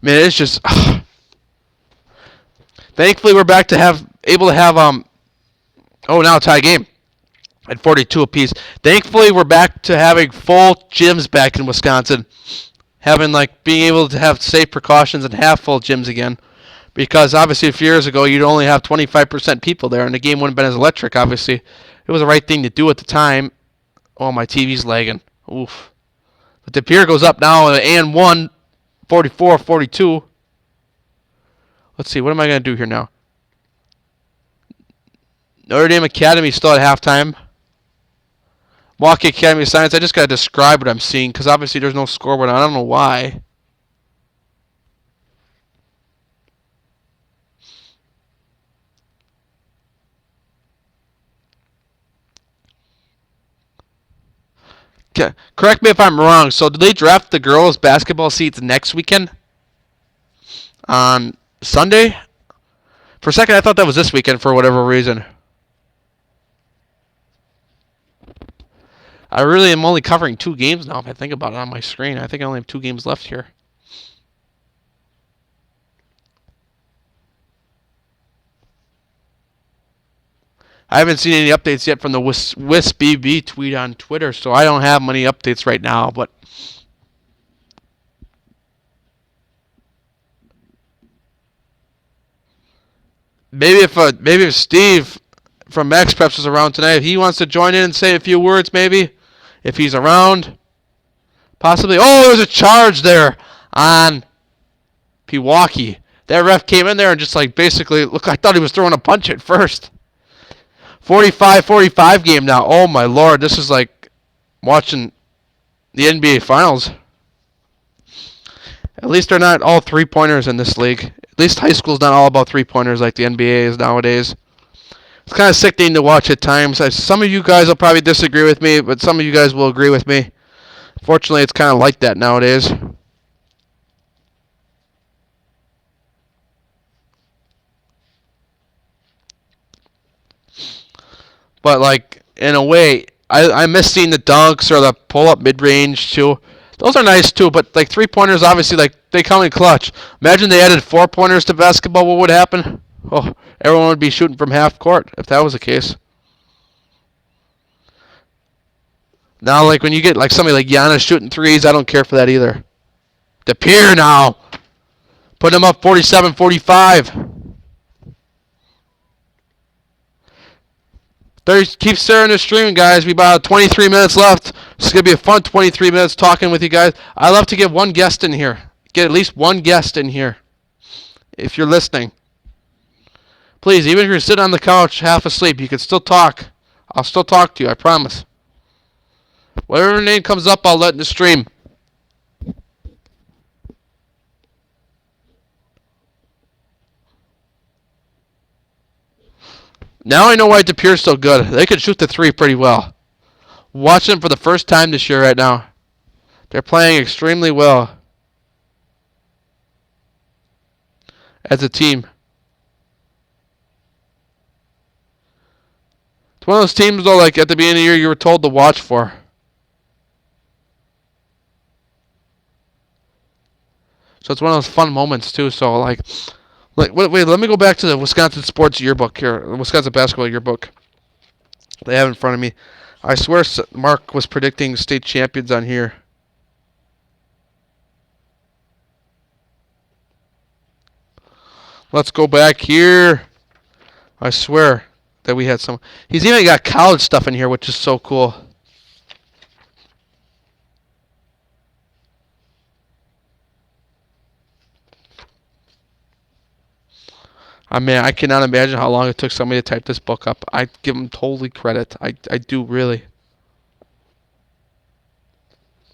Man, it's just. Thankfully, we're back to able to have now tie game at 42 apiece. Thankfully, we're back to having full gyms back in Wisconsin, being able to have safe precautions and have full gyms again. Because obviously, a few years ago, you'd only have 25% people there, and the game wouldn't have been as electric. Obviously, it was the right thing to do at the time. Oh, my TV's lagging. Oof. But the pier goes up now, and 1, 44-42. Let's see, what am I going to do here now? Notre Dame Academy still at halftime. Milwaukee Academy of Science, I just got to describe what I'm seeing, because obviously there's no scoreboard. I don't know why. Correct me if I'm wrong. So did they draft the girls' basketball seats next weekend? On Sunday? For a second, I thought that was this weekend for whatever reason. I really am only covering 2 games now if I think about it on my screen. I think I only have 2 games left here. I haven't seen any updates yet from the WisBB tweet on Twitter, so I don't have many updates right now, but maybe if Steve from Max Preps is around tonight, if he wants to join in and say a few words, maybe if he's around, possibly. Oh, there's a charge there on Milwaukee. That ref came in there and just basically I thought he was throwing a punch at first. 45-45 game now. Oh my lord, this is like watching the NBA Finals. At least they're not all 3-pointers in this league. At least high school's not all about 3-pointers like the NBA is nowadays. It's kind of sickening to watch at times. Some of you guys will probably disagree with me, but some of you guys will agree with me. Fortunately, it's kind of like that nowadays. But in a way, I miss seeing the dunks or the pull-up mid-range too. Those are nice too, but 3-pointers obviously they come in clutch. Imagine they added 4-pointers to basketball. What would happen? Oh, everyone would be shooting from half court if that was the case. Now, when you get somebody like Giannis shooting threes, I don't care for that either. DePere now, put him up 47-45. Keep staring the stream, guys. We about 23 minutes left. This is going to be a fun 23 minutes talking with you guys. I love to get one guest in here. Get at least one guest in here. If you're listening. Please, even if you're sitting on the couch half asleep, you can still talk. I'll still talk to you, I promise. Whatever name comes up, I'll let in the stream. Now I know why DePere's so good. They can shoot the 3 pretty well. Watch them for the first time this year right now. They're playing extremely well as a team. one of those teams, though, like at the beginning of the year, you were told to watch for. So it's one of those fun moments, too. So, wait, let me go back to the Wisconsin Sports Yearbook here, the Wisconsin Basketball Yearbook. They have in front of me. I swear Mark was predicting state champions on here. Let's go back here. I swear that we had some. He's even got college stuff in here, which is so cool. I mean, I cannot imagine how long it took somebody to type this book up. I give them totally credit. I do really.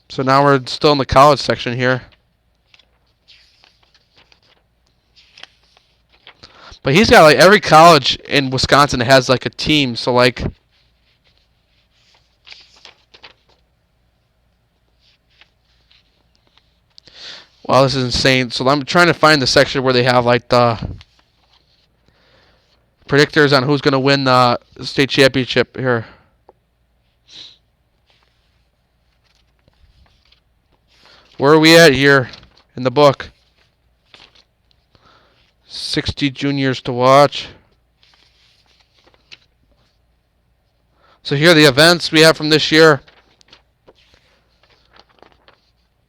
So now we're still in the college section here. But he's got like every college in Wisconsin has like a team. So like, wow, this is insane. So I'm trying to find the section where they have like the predictors on who's going to win the state championship here. Where are we at here in the book? 60 juniors to watch. So here are the events we have from this year.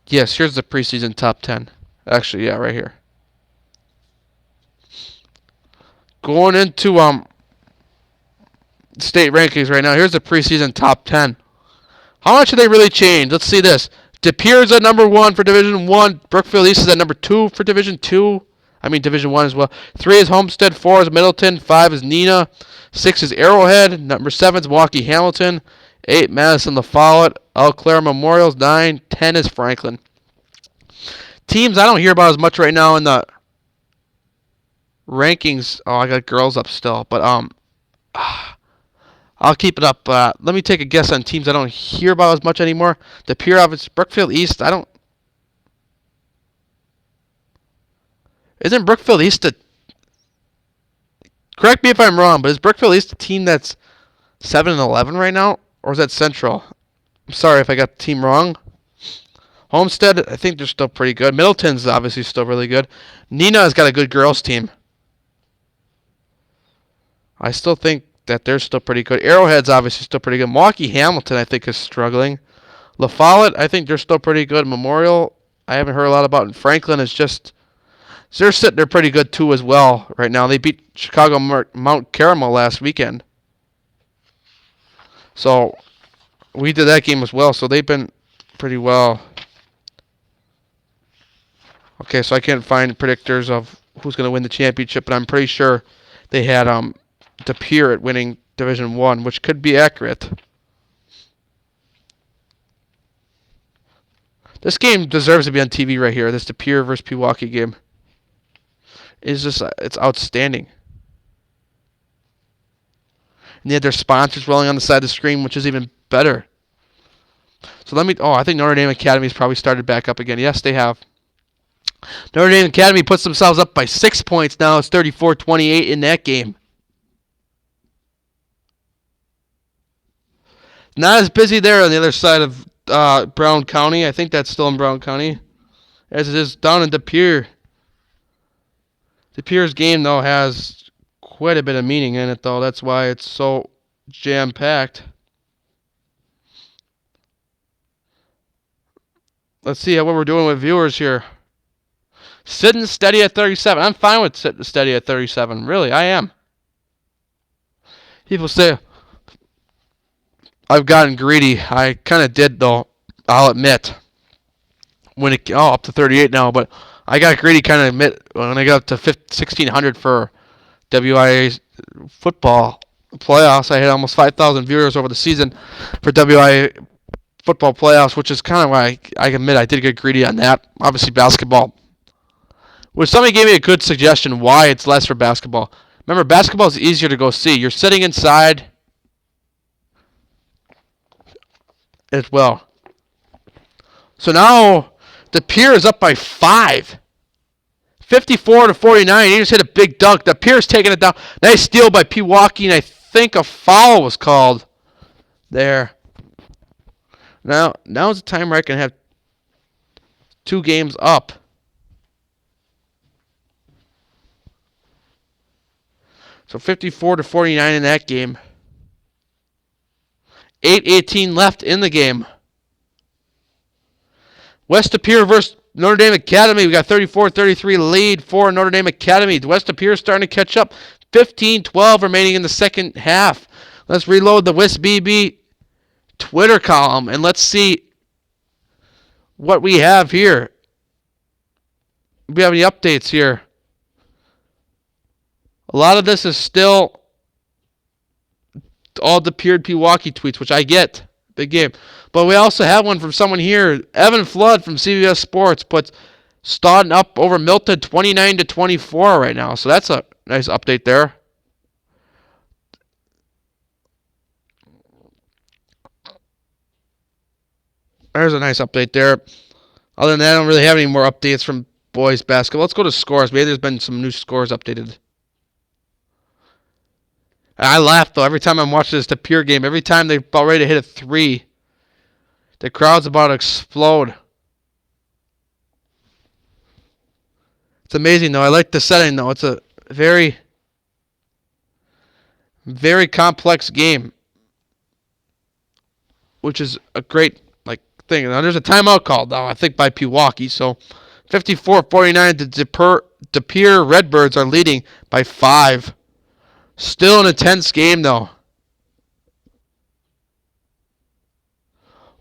Yes, here's the preseason top 10. Actually, yeah, right here. Going into state rankings right now. Here's the preseason top 10. How much have they really changed? Let's see this. De Pere's at number 1 for Division 1. Brookfield East is at number 2 for Division 2. I mean Division 1 as well. 3 is Homestead. 4 is Middleton. 5 is Neenah. 6 is Arrowhead. Number 7 is Milwaukee Hamilton. 8, Madison La Follette. Eau Claire Memorials. 9, 10 is Franklin. Teams I don't hear about as much right now in the rankings. Oh, I got girls up still, but I'll keep it up. Let me take a guess on teams I don't hear about as much anymore. The Pure Office, Brookfield East. Isn't Brookfield East a? Correct me if I'm wrong, but is Brookfield East a team that's 7-11 right now, or is that Central? I'm sorry if I got the team wrong. Homestead, I think they're still pretty good. Middleton's obviously still really good. Neenah has got a good girls team. I still think that they're still pretty good. Arrowhead's obviously still pretty good. Milwaukee Hamilton, I think, is struggling. La Follette, I think they're still pretty good. Memorial, I haven't heard a lot about. And Franklin is just, they're sitting there pretty good too as well right now. They beat Chicago Mount Carmel last weekend. So we did that game as well. So they've been pretty well. Okay, so I can't find predictors of who's going to win the championship, but I'm pretty sure they had De Pere at winning Division 1, which could be accurate. This game deserves to be on TV right here. This De Pere versus Pewaukee game is just, it's outstanding. And they had their sponsors rolling on the side of the screen, which is even better. So I think Notre Dame Academy's probably started back up again. Yes, they have. Notre Dame Academy puts themselves up by 6 points now. It's 34-28 in that game. Not as busy there on the other side of Brown County. I think that's still in Brown County, as it is down in De Pere. De Pere's game, though, has quite a bit of meaning in it, though. That's why it's so jam-packed. Let's see what we're doing with viewers here. Sitting steady at 37. I'm fine with sitting steady at 37. Really, I am. People say I've gotten greedy. I kind of did, though. I'll admit. Up to 38 now, but I got greedy, kind of admit, when I got up to 1,600 for WIA football playoffs. I had almost 5,000 viewers over the season for WIA football playoffs, which is kind of why I admit I did get greedy on that. Obviously, basketball. Which somebody gave me a good suggestion why it's less for basketball. Remember, basketball is easier to go see. You're sitting inside as well. So now De Pere is up by 5. 54-49. He just hit a big dunk. De Pere's taking it down. Nice steal by Pewaukee, and I think a foul was called there. Now's the time where I can have 2 games up. So 54-49 in that game. 8:18 left in the game. West Appear versus Notre Dame Academy. We got 34-33 lead for Notre Dame Academy. West Appear starting to catch up. 15-12 remaining in the second half. Let's reload the WestBB Twitter column and let's see what we have here. We have any updates here? A lot of this is still all the Pewaukee tweets, which I get. Big game. But we also have one from someone here. Evan Flood from CBS Sports puts Stoughton up over Milton 29-24 right now. So that's a nice update there. There's a nice update there. Other than that, I don't really have any more updates from boys basketball. Let's go to scores. Maybe there's been some new scores updated. I laugh, though, every time I'm watching this Pure game. Every time they're about ready to hit a 3, the crowd's about to explode. It's amazing, though. I like the setting, though. It's a very, very complex game, which is a great thing. Now, there's a timeout called, though, I think, by Pewaukee. So, 54-49, the De Pere Redbirds are leading by 5. Still an intense game, though.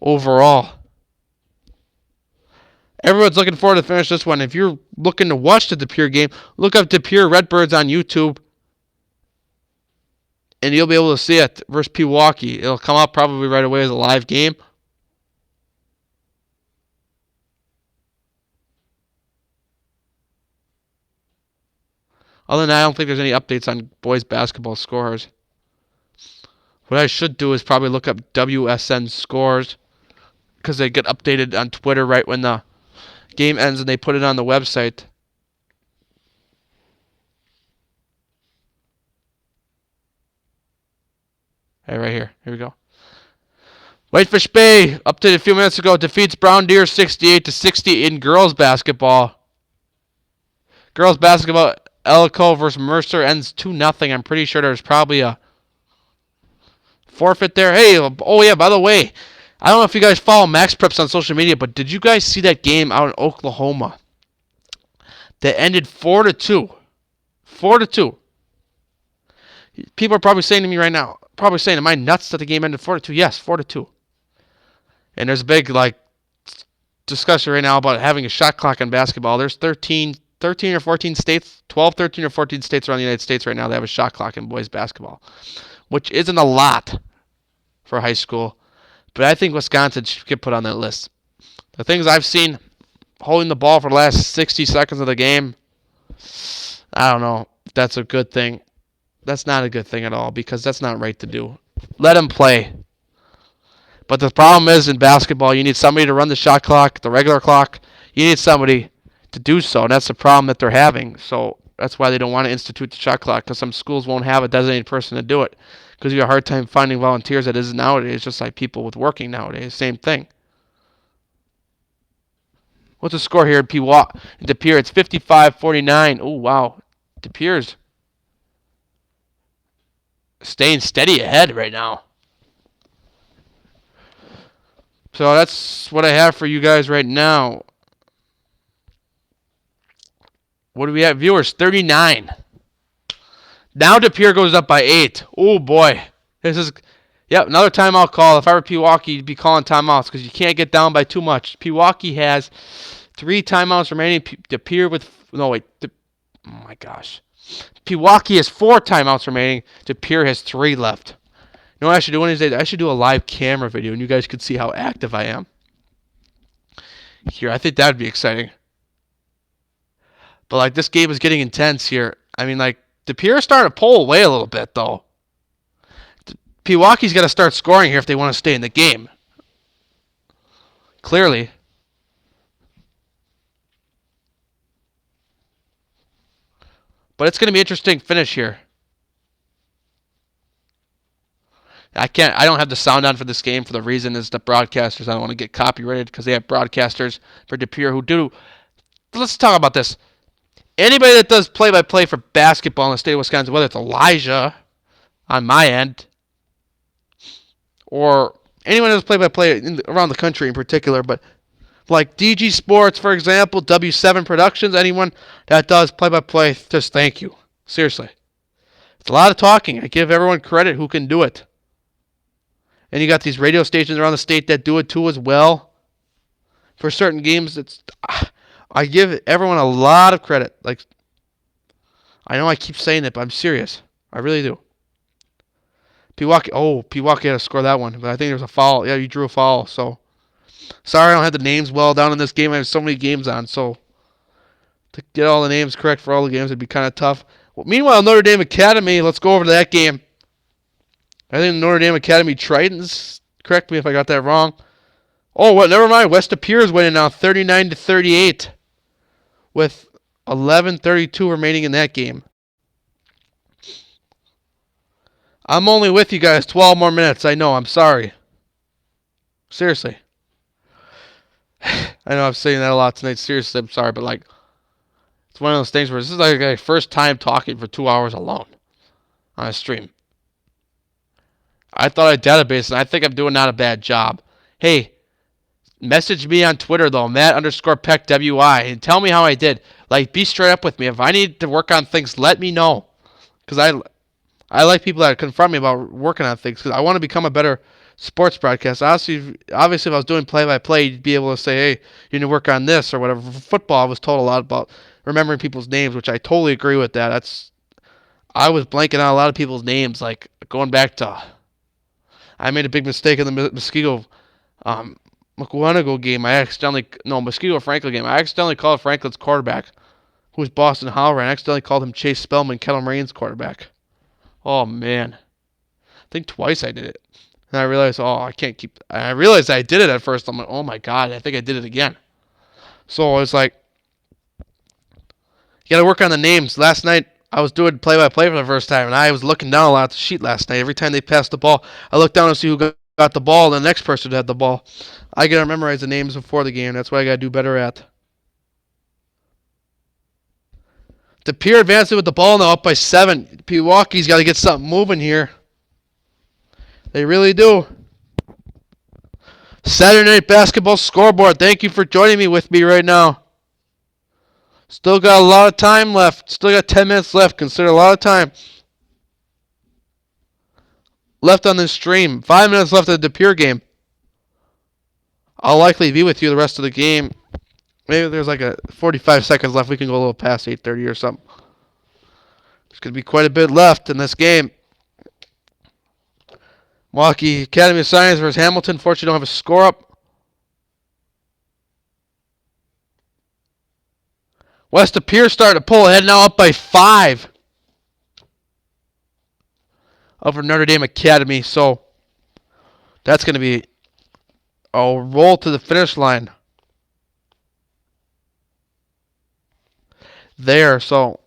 Overall. Everyone's looking forward to finish this one. If you're looking to watch the De Pere game, look up De Pere Redbirds on YouTube. And you'll be able to see it versus Pewaukee. It'll come up probably right away as a live game. Other than that, I don't think there's any updates on boys basketball scores. What I should do is probably look up WSN scores because they get updated on Twitter right when the game ends and they put it on the website. Hey, right here. Here we go. Whitefish Bay, updated a few minutes ago, defeats Brown Deer 68-60 in girls basketball. Girls basketball, Elko versus Mercer ends 2-0. I'm pretty sure there's probably a forfeit there. Hey, oh yeah, by the way, I don't know if you guys follow Max Preps on social media, but did you guys see that game out in Oklahoma that ended 4-2? 4-2. People are probably saying to me right now, am I nuts that the game ended 4-2? Yes, 4-2. And there's a big discussion right now about having a shot clock in basketball. There's 13 or 14 states, 12, 13 or 14 states around the United States right now that have a shot clock in boys basketball, which isn't a lot for high school. But I think Wisconsin should get put on that list. The things I've seen holding the ball for the last 60 seconds of the game, I don't know if that's a good thing. That's not a good thing at all because that's not right to do. Let them play. But the problem is in basketball, you need somebody to run the shot clock, the regular clock. You need somebody to do so, and that's the problem that they're having. So that's why they don't want to institute the shot clock, because some schools won't have a designated person to do it, because you have a hard time finding volunteers. That is nowadays, just like people with working nowadays. Same thing. What's the score here in De Pere? It's 55-49. Oh, wow. De Pere's staying steady ahead right now. So that's what I have for you guys right now. What do we have? Viewers, 39. Now De Pere goes up by 8. Oh, boy. This is, another timeout call. If I were Pewaukee, you'd be calling timeouts because you can't get down by too much. Pewaukee has 3 timeouts remaining. De Pere with, oh my gosh. Pewaukee has 4 timeouts remaining. De Pere has 3 left. You know what I should do one of these days? I should do a live camera video, and you guys could see how active I am. Here, I think that would be exciting. But, this game is getting intense here. I mean, De Pere's starting to pull away a little bit, though. Pewaukee's got to start scoring here if they want to stay in the game. Clearly. But it's going to be an interesting finish here. I don't have the sound on for this game for the reason is the broadcasters. I don't want to get copyrighted because they have broadcasters for De Pere who do. Let's talk about this. Anybody that does play-by-play for basketball in the state of Wisconsin, whether it's Elijah on my end or anyone who does play-by-play around the country in particular, but like DG Sports, for example, W7 Productions, anyone that does play-by-play, just thank you. Seriously. It's a lot of talking. I give everyone credit who can do it. And you got these radio stations around the state that do it too as well. For certain games, I give everyone a lot of credit. Like, I know I keep saying it, but I'm serious. I really do. Pewaukee had to score that one, but I think there was a foul. Yeah, you drew a foul, so. Sorry I don't have the names well down in this game. I have so many games on, so to get all the names correct for all the games would be kind of tough. Well, meanwhile, Notre Dame Academy, let's go over to that game. I think Notre Dame Academy Tritons, correct me if I got that wrong. Oh, what? Never mind. West De Pere is winning now 39-38 with 11:32 remaining in that game. I'm only with you guys 12 more minutes. I know. I'm sorry. Seriously. I know I'm saying that a lot tonight. Seriously, I'm sorry, but like, it's one of those things where this is like my first time talking for 2 hours alone on a stream. I thought I database, and I think I'm doing not a bad job. Hey, message me on Twitter though, Matt_PeckWI, and tell me how I did. Like, be straight up with me. If I need to work on things, let me know, because I like people that confront me about working on things, because I want to become a better sports broadcast. Obviously, if I was doing play-by-play, you'd be able to say, hey, you need to work on this or whatever. For football, I was told a lot about remembering people's names, which I totally agree with that. I was blanking out a lot of people's names, like going back to, I made a big mistake in the Muskego McWanago game. Muskego Franklin game. I accidentally called Franklin's quarterback, who was Boston Howard. I accidentally called him Chase Spellman, Kettle Marines quarterback. Oh, man. I think twice I did it. And I realized, I realized I did it at first. I'm like, oh my God, I think I did it again. So it's like, you got to work on the names. Last night, I was doing play-by-play for the first time, and I was looking down a lot at the sheet last night. Every time they passed the ball, I looked down to see who got the ball, and the next person who had the ball. I got to memorize the names before the game. That's what I got to do better at. De Pere advancing with the ball now, up by 7. Pewaukee's got to get something moving here. They really do. Saturday Night Basketball Scoreboard. Thank you for joining me with me right now. Still got a lot of time left. Still got 10 minutes left. Consider a lot of time left on this stream. 5 minutes left of the De Pere game. I'll likely be with you the rest of the game. Maybe there's like 45 seconds left. We can go a little past 8:30 or something. There's going to be quite a bit left in this game. Milwaukee Academy of Science versus Hamilton. Fortunately, don't have a score up. West De Pere starting to pull ahead, now up by 5 over Notre Dame Academy. So that's going to be a roll to the finish line there. So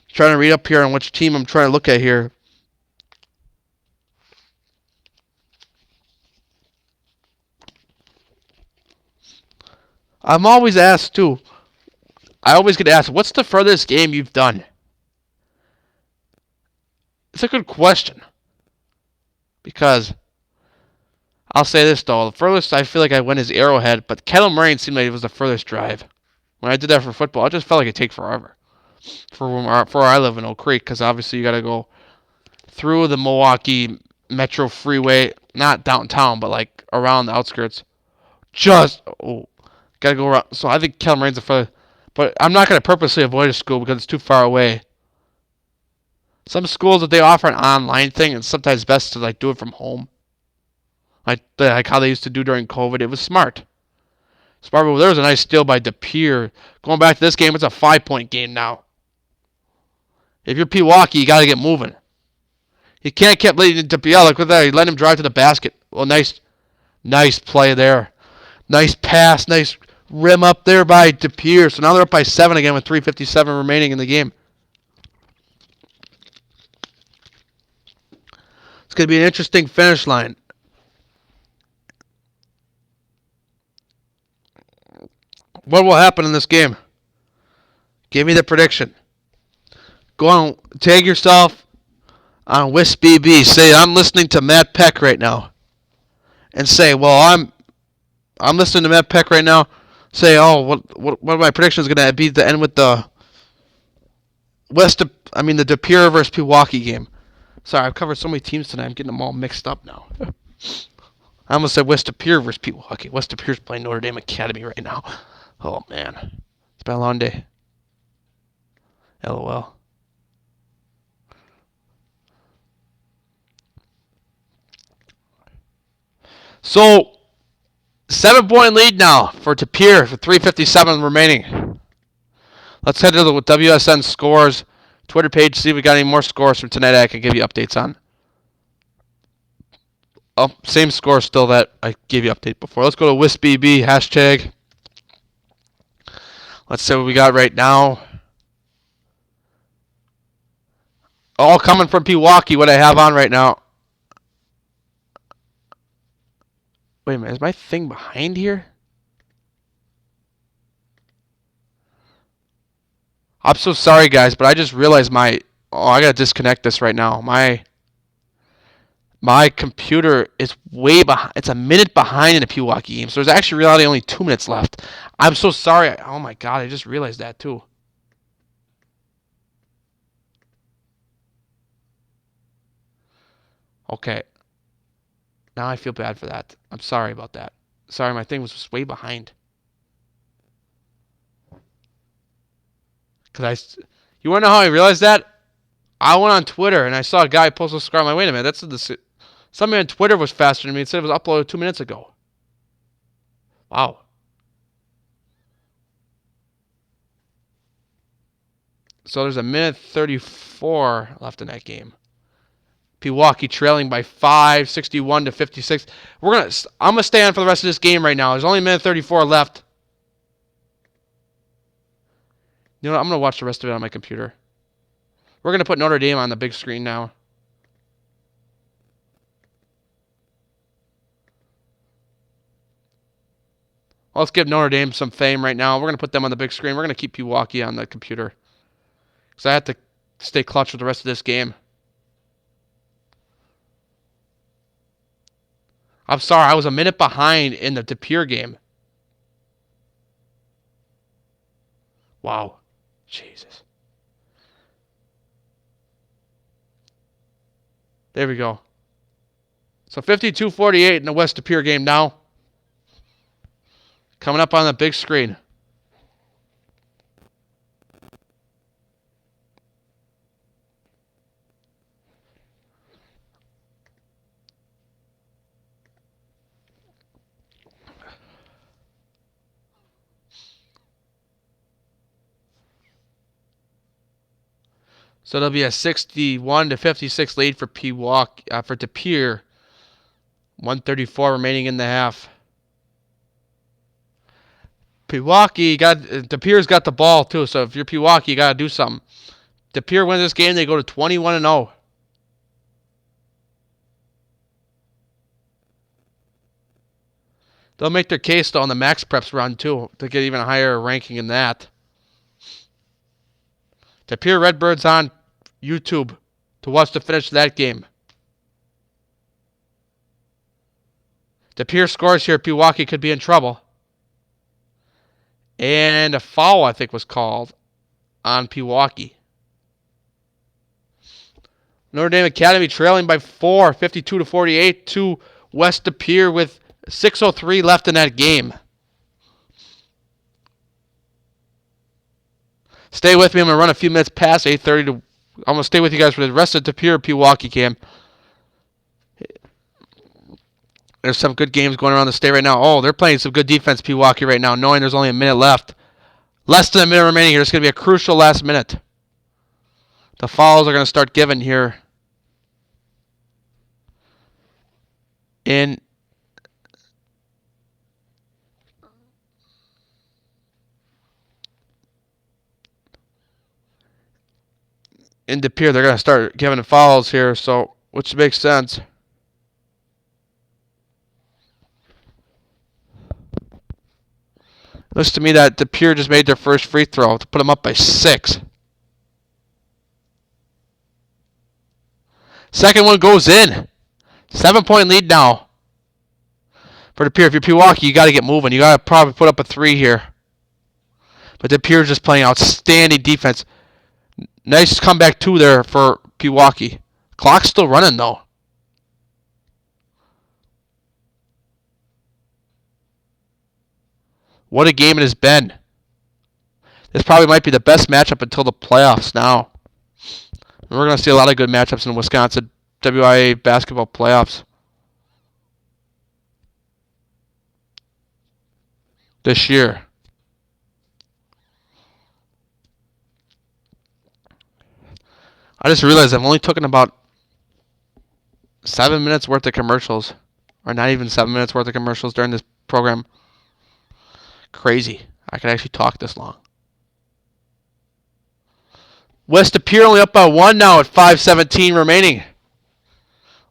trying to read up here on which team I'm trying to look at here. I'm always asked too. I always get asked, what's the furthest game you've done? It's a good question. Because I'll say this though, the furthest I feel like I went is Arrowhead, but Kettle Moraine seemed like it was the furthest drive. When I did that for football, it just felt like it'd take forever. For where I live in Oak Creek, because obviously you got to go through the Milwaukee Metro Freeway, not downtown, but like around the outskirts. Got to go around. So I think Kettle Moraine's the furthest. But I'm not going to purposely avoid a school because it's too far away. Some schools that they offer an online thing, and sometimes best to like do it from home. Like how they used to do during COVID. It was smart. There was a nice steal by De Pere. Going back to this game, it's a 5-point game now. If you're Pewaukee, you got to get moving. You can't keep leading De Pere. Look at that. You let him drive to the basket. Well, nice play there. Nice pass. Nice rim up there by De Pere. So now they're up by 7 again with 3:57 remaining in the game. It's going to be an interesting finish line. What will happen in this game? Give me the prediction. Go on, tag yourself on WisBB. Say, I'm listening to Matt Peck right now. And say, well, I'm listening to Matt Peck right now. Say, oh, what are my predictions going to be to end with the the De Pere versus Pewaukee game. Sorry, I've covered so many teams tonight. I'm getting them all mixed up now. I almost said West De Pere versus Pewaukee. West De Pere's playing Notre Dame Academy right now. Oh, man. It's been a long day. LOL. So, 7-point lead now for De Pere for 3:57 remaining. Let's head to the WSN scores Twitter page, see if we got any more scores from tonight I can give you updates on. Oh, same score still that I gave you update before. Let's go to WisBB hashtag. Let's see what we got right now. All coming from Pewaukee, what I have on right now. Wait a minute, is my thing behind here? I'm so sorry, guys, but I just realized I gotta disconnect this right now. My computer is way behind. It's a minute behind in the Pewaukee game, so there's actually reality only 2 minutes left. I'm so sorry. Oh my god, I just realized that too. Okay. Now I feel bad for that. I'm sorry about that. Sorry, my thing was just way behind. You want to know how I realized that? I went on Twitter and I saw a guy post a score. I'm like, wait a minute, somebody on Twitter was faster than me. It said it was uploaded 2 minutes ago. Wow. So there's a minute 34 left in that game. Pewaukee trailing by 5, 61-56. I'm gonna stay on for the rest of this game right now. There's only a minute 34 left. You know what? I'm gonna watch the rest of it on my computer. We're gonna put Notre Dame on the big screen now. Let's give Notre Dame some fame right now. We're gonna put them on the big screen. We're gonna keep Pewaukee on the computer because I have to stay clutch with the rest of this game. I'm sorry, I was a minute behind in the De Pere game. Wow. Jesus. There we go. So 52-48 in the West De Pere game now. Coming up on the big screen. So there'll be a 61-56 lead for Pewaukee, for De Pere. 134 remaining in the half. De Pere's got the ball too. So if you're Pewaukee, you gotta do something. De Pere wins this game, they go to 21-0. They'll make their case though on the Max Preps run too to get even a higher ranking in that. De Pere Redbirds on YouTube to watch the finish of that game. De Pere scores here. Pewaukee could be in trouble. And a foul, I think, was called on Pewaukee. Notre Dame Academy trailing by 4, 52-48 to West De Pere with 6:03 left in that game. Stay with me. I'm going to run a few minutes past 8:30. I'm going to stay with you guys for the rest of the De Pere Pewaukee game. There's some good games going around the state right now. Oh, they're playing some good defense, Pewaukee, right now, knowing there's only a minute left. Less than a minute remaining here. It's going to be a crucial last minute. The fouls are going to start giving here. In De Pere, they're going to start giving fouls here. So which makes sense. Looks to me that De Pere just made their first free throw to put them up by 6. Second one goes in. 7-point lead now for De Pere. If you're Pewaukee, you got to get moving. You got to probably put up a 3 here. But De Pere just playing outstanding defense. Nice comeback 2 there for Pewaukee. Clock's still running though. What a game it has been. This probably might be the best matchup until the playoffs now. We're going to see a lot of good matchups in Wisconsin WIA basketball playoffs this year. I just realized I've only taken about 7 minutes worth of commercials. Or not even 7 minutes worth of commercials during this program. Crazy. I could actually talk this long. West De Pere only up by 1 now at 5:17 remaining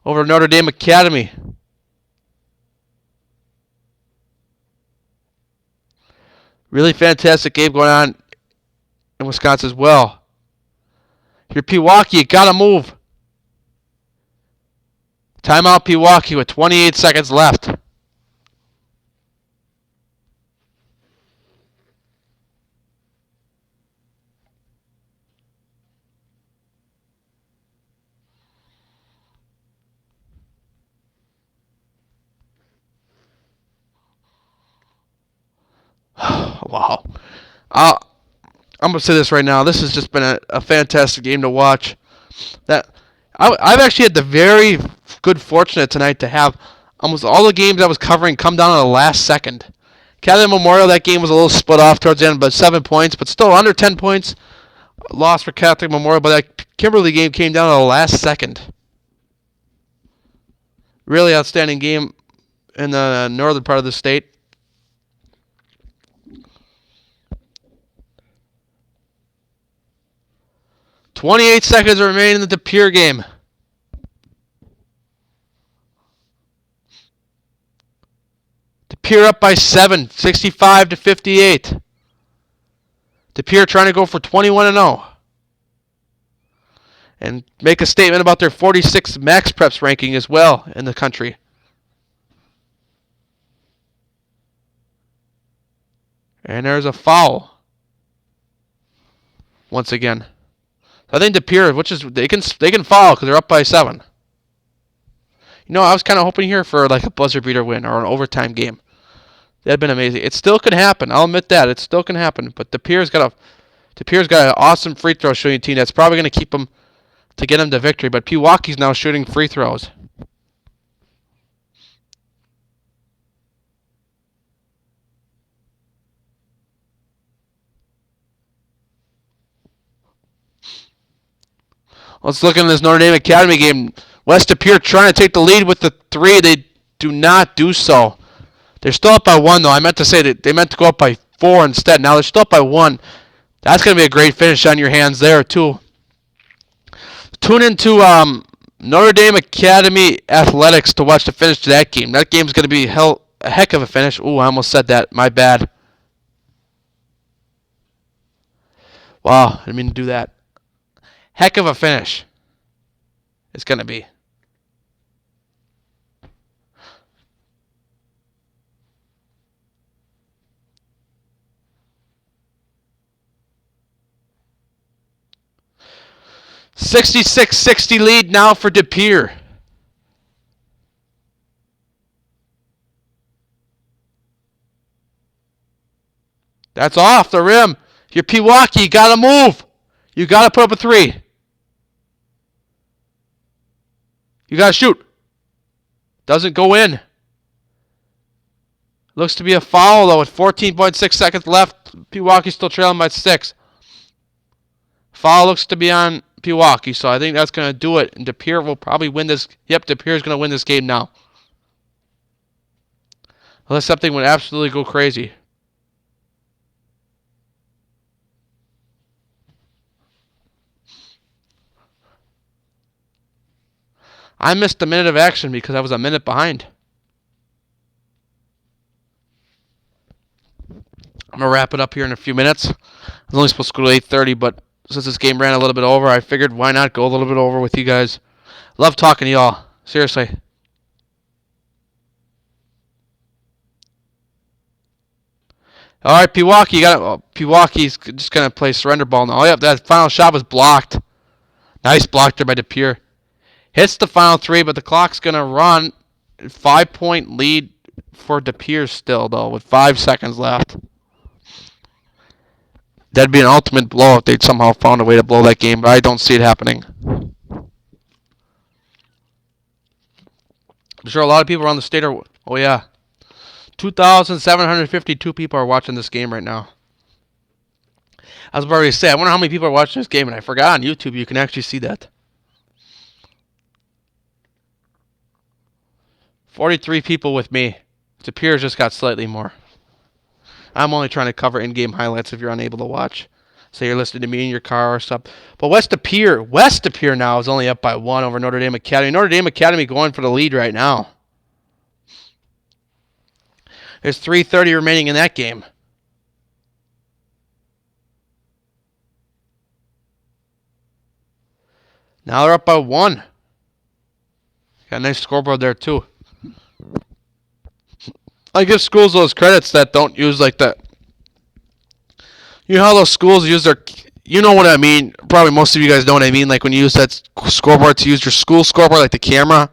over Notre Dame Academy. Really fantastic game going on in Wisconsin as well. If you're Pewaukee, you gotta move. Timeout Pewaukee with 28 seconds left. Wow. I'm going to say this right now. This has just been a fantastic game to watch. I've actually had the very good fortune tonight to have almost all the games I was covering come down to the last second. Catholic Memorial, that game was a little split off towards the end, but 7 points, but still under 10 points. Loss for Catholic Memorial, but that Kimberly game came down to the last second. Really outstanding game in the northern part of the state. .28 seconds remain in the De Pere game. De Pere up by 7, 65-58. De Pere trying to go for 21-0. And make a statement about their 46th Max Preps ranking as well in the country. And there's a foul. Once again. I think De Pere, they can foul because they're up by 7. You know, I was kind of hoping here for like a buzzer beater win or an overtime game. That'd been amazing. It still could happen. I'll admit that it still can happen. But De Pere's got an awesome free throw shooting team that's probably going to keep them to get them to victory. But Pewaukee's now shooting free throws. Let's look at this Notre Dame Academy game. West De Pere trying to take the lead with the 3. They do not do so. They're still up by 1, though. I meant to say that they meant to go up by 4 instead. Now they're still up by 1. That's going to be a great finish on your hands there, too. Tune into Notre Dame Academy Athletics to watch the finish to that game. That game's going to be a heck of a finish. Ooh, I almost said that. My bad. Wow, I didn't mean to do that. Heck of a finish. It's going to be. .66-60 lead now for De Pere. That's off the rim. You're Pewaukee. You got to move. You got to put up a 3. You got to shoot. Doesn't go in. Looks to be a foul, though, with 14.6 seconds left. Pewaukee still trailing by 6. Foul looks to be on Pewaukee, so I think that's going to do it. And De Pere will probably win this. Yep, De Pere is going to win this game now. Unless something would absolutely go crazy. I missed a minute of action because I was a minute behind. I'm going to wrap it up here in a few minutes. I was only supposed to go to 8:30, but since this game ran a little bit over, I figured why not go a little bit over with you guys. Love talking to y'all. Seriously. All right, Pewaukee, Pewaukee's just going to play surrender ball now. Oh, yep, that final shot was blocked. Nice block there by DePere. Hits the final three, but the clock's going to run. 5-point lead for DePere still, though, with 5 seconds left. That'd be an ultimate blow if they'd somehow found a way to blow that game, but I don't see it happening. I'm sure a lot of people around the state are... Oh, yeah. 2,752 people are watching this game right now. I was about to say, I wonder how many people are watching this game, and I forgot on YouTube you can actually see that. 43 people with me. DePere just got slightly more. I'm only trying to cover in-game highlights if you're unable to watch. Say you're listening to me in your car or stuff. But West DePere now is only up by 1 over Notre Dame Academy. Notre Dame Academy going for the lead right now. There's 3:30 remaining in that game. Now they're up by 1. Got a nice scoreboard there too. I give schools those credits that don't use like that. You know how those schools use their... You know what I mean. Probably most of you guys know what I mean. Like when you use that scoreboard to use your school scoreboard, like the camera.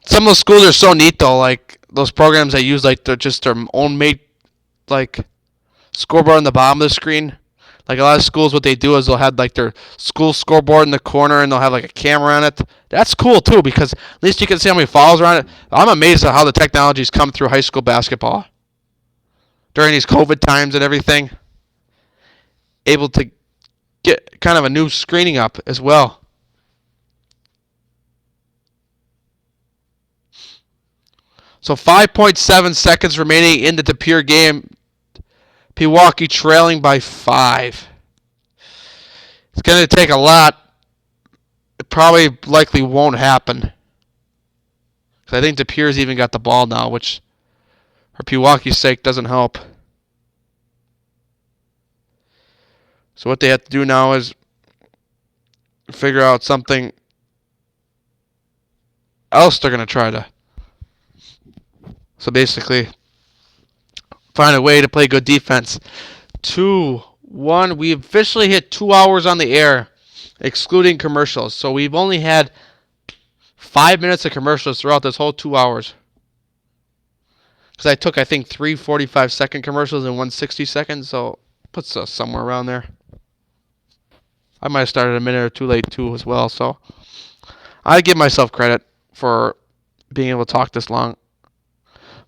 Some of those schools are so neat though. Like those programs that use like just their own made like scoreboard on the bottom of the screen. Like a lot of schools, what they do is they'll have like their school scoreboard in the corner and they'll have like a camera on it. That's cool too because at least you can see how many fouls are on it. I'm amazed at how the technology's come through high school basketball during these COVID times and everything. Able to get kind of a new screening up as well. So 5.7 seconds remaining in the DePere game. Pewaukee trailing by 5. It's going to take a lot. It probably likely won't happen. Because I think DePere's even got the ball now, which for Pewaukee's sake doesn't help. So what they have to do now is figure out something else they're going to try to. So basically, find a way to play good defense. 2-1. We officially hit 2 hours on the air, excluding commercials. So we've only had 5 minutes of commercials throughout this whole 2 hours. Because I took, I think, 3 45-second commercials and 1 60-second. So puts us somewhere around there. I might have started a minute or two late, too, as well. So I give myself credit for being able to talk this long.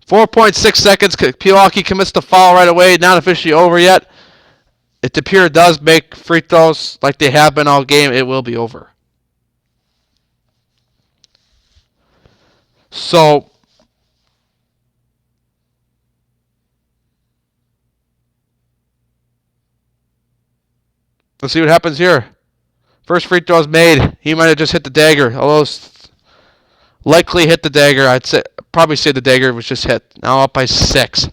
4.6 seconds. Pewaukee commits the foul right away. Not officially over yet. If DePere does make free throws like they have been all game, it will be over. So let's see what happens here. First free throw is made. He might have just hit the dagger. Although likely hit the dagger. I'd say probably say the dagger was just hit. Now up by 6.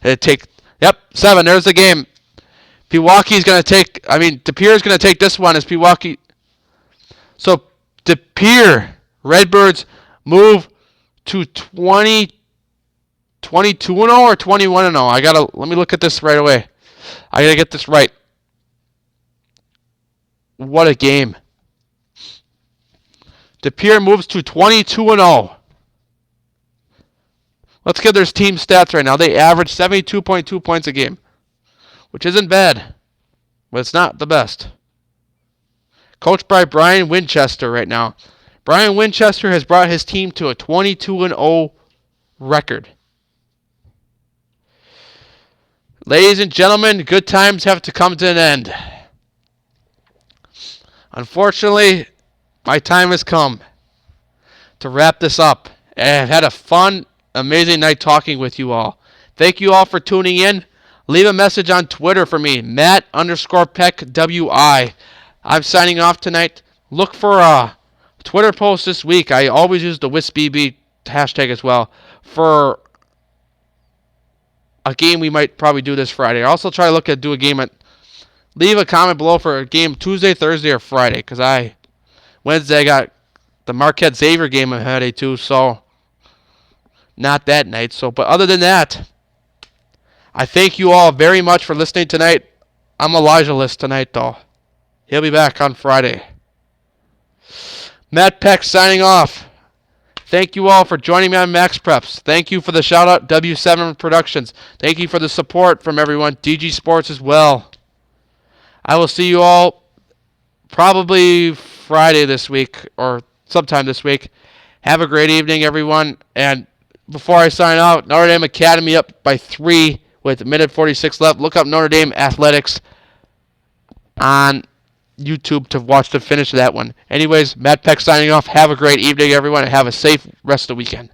Yep, 7. There's the game. Pewaukee's going to take, DePere's going to take this one as Pewaukee. So DePere, Redbirds move to 22-0 or 21-0. Let me look at this right away. I got to get this right. What a game. DePere moves to 22-0. Let's get their team stats right now. They average 72.2 points a game, which isn't bad, but it's not the best. Coached by Brian Winchester right now. Brian Winchester has brought his team to a 22-0 record. Ladies and gentlemen, good times have to come to an end. Unfortunately, my time has come to wrap this up. And I've had a fun, amazing night talking with you all. Thank you all for tuning in. Leave a message on Twitter for me, Matt_Peck WI. I'm signing off tonight. Look for Twitter post this week. I always use the WISBB hashtag as well for a game we might probably do this Friday. I also try to do a game leave a comment below for a game Tuesday, Thursday, or Friday, because Wednesday I got the Marquette Xavier game I'm headed to, so not that night. But other than that, I thank you all very much for listening tonight. I'm Elijah-less tonight, though. He'll be back on Friday. Matt Peck signing off. Thank you all for joining me on Max Preps. Thank you for the shout out, W7 Productions. Thank you for the support from everyone, DG Sports as well. I will see you all probably Friday this week or sometime this week. Have a great evening, everyone. And before I sign out, Notre Dame Academy up by 3 with a minute 46 left. Look up Notre Dame Athletics on YouTube to watch the finish of that one. Anyways, Matt Peck signing off. Have a great evening, everyone, and have a safe rest of the weekend.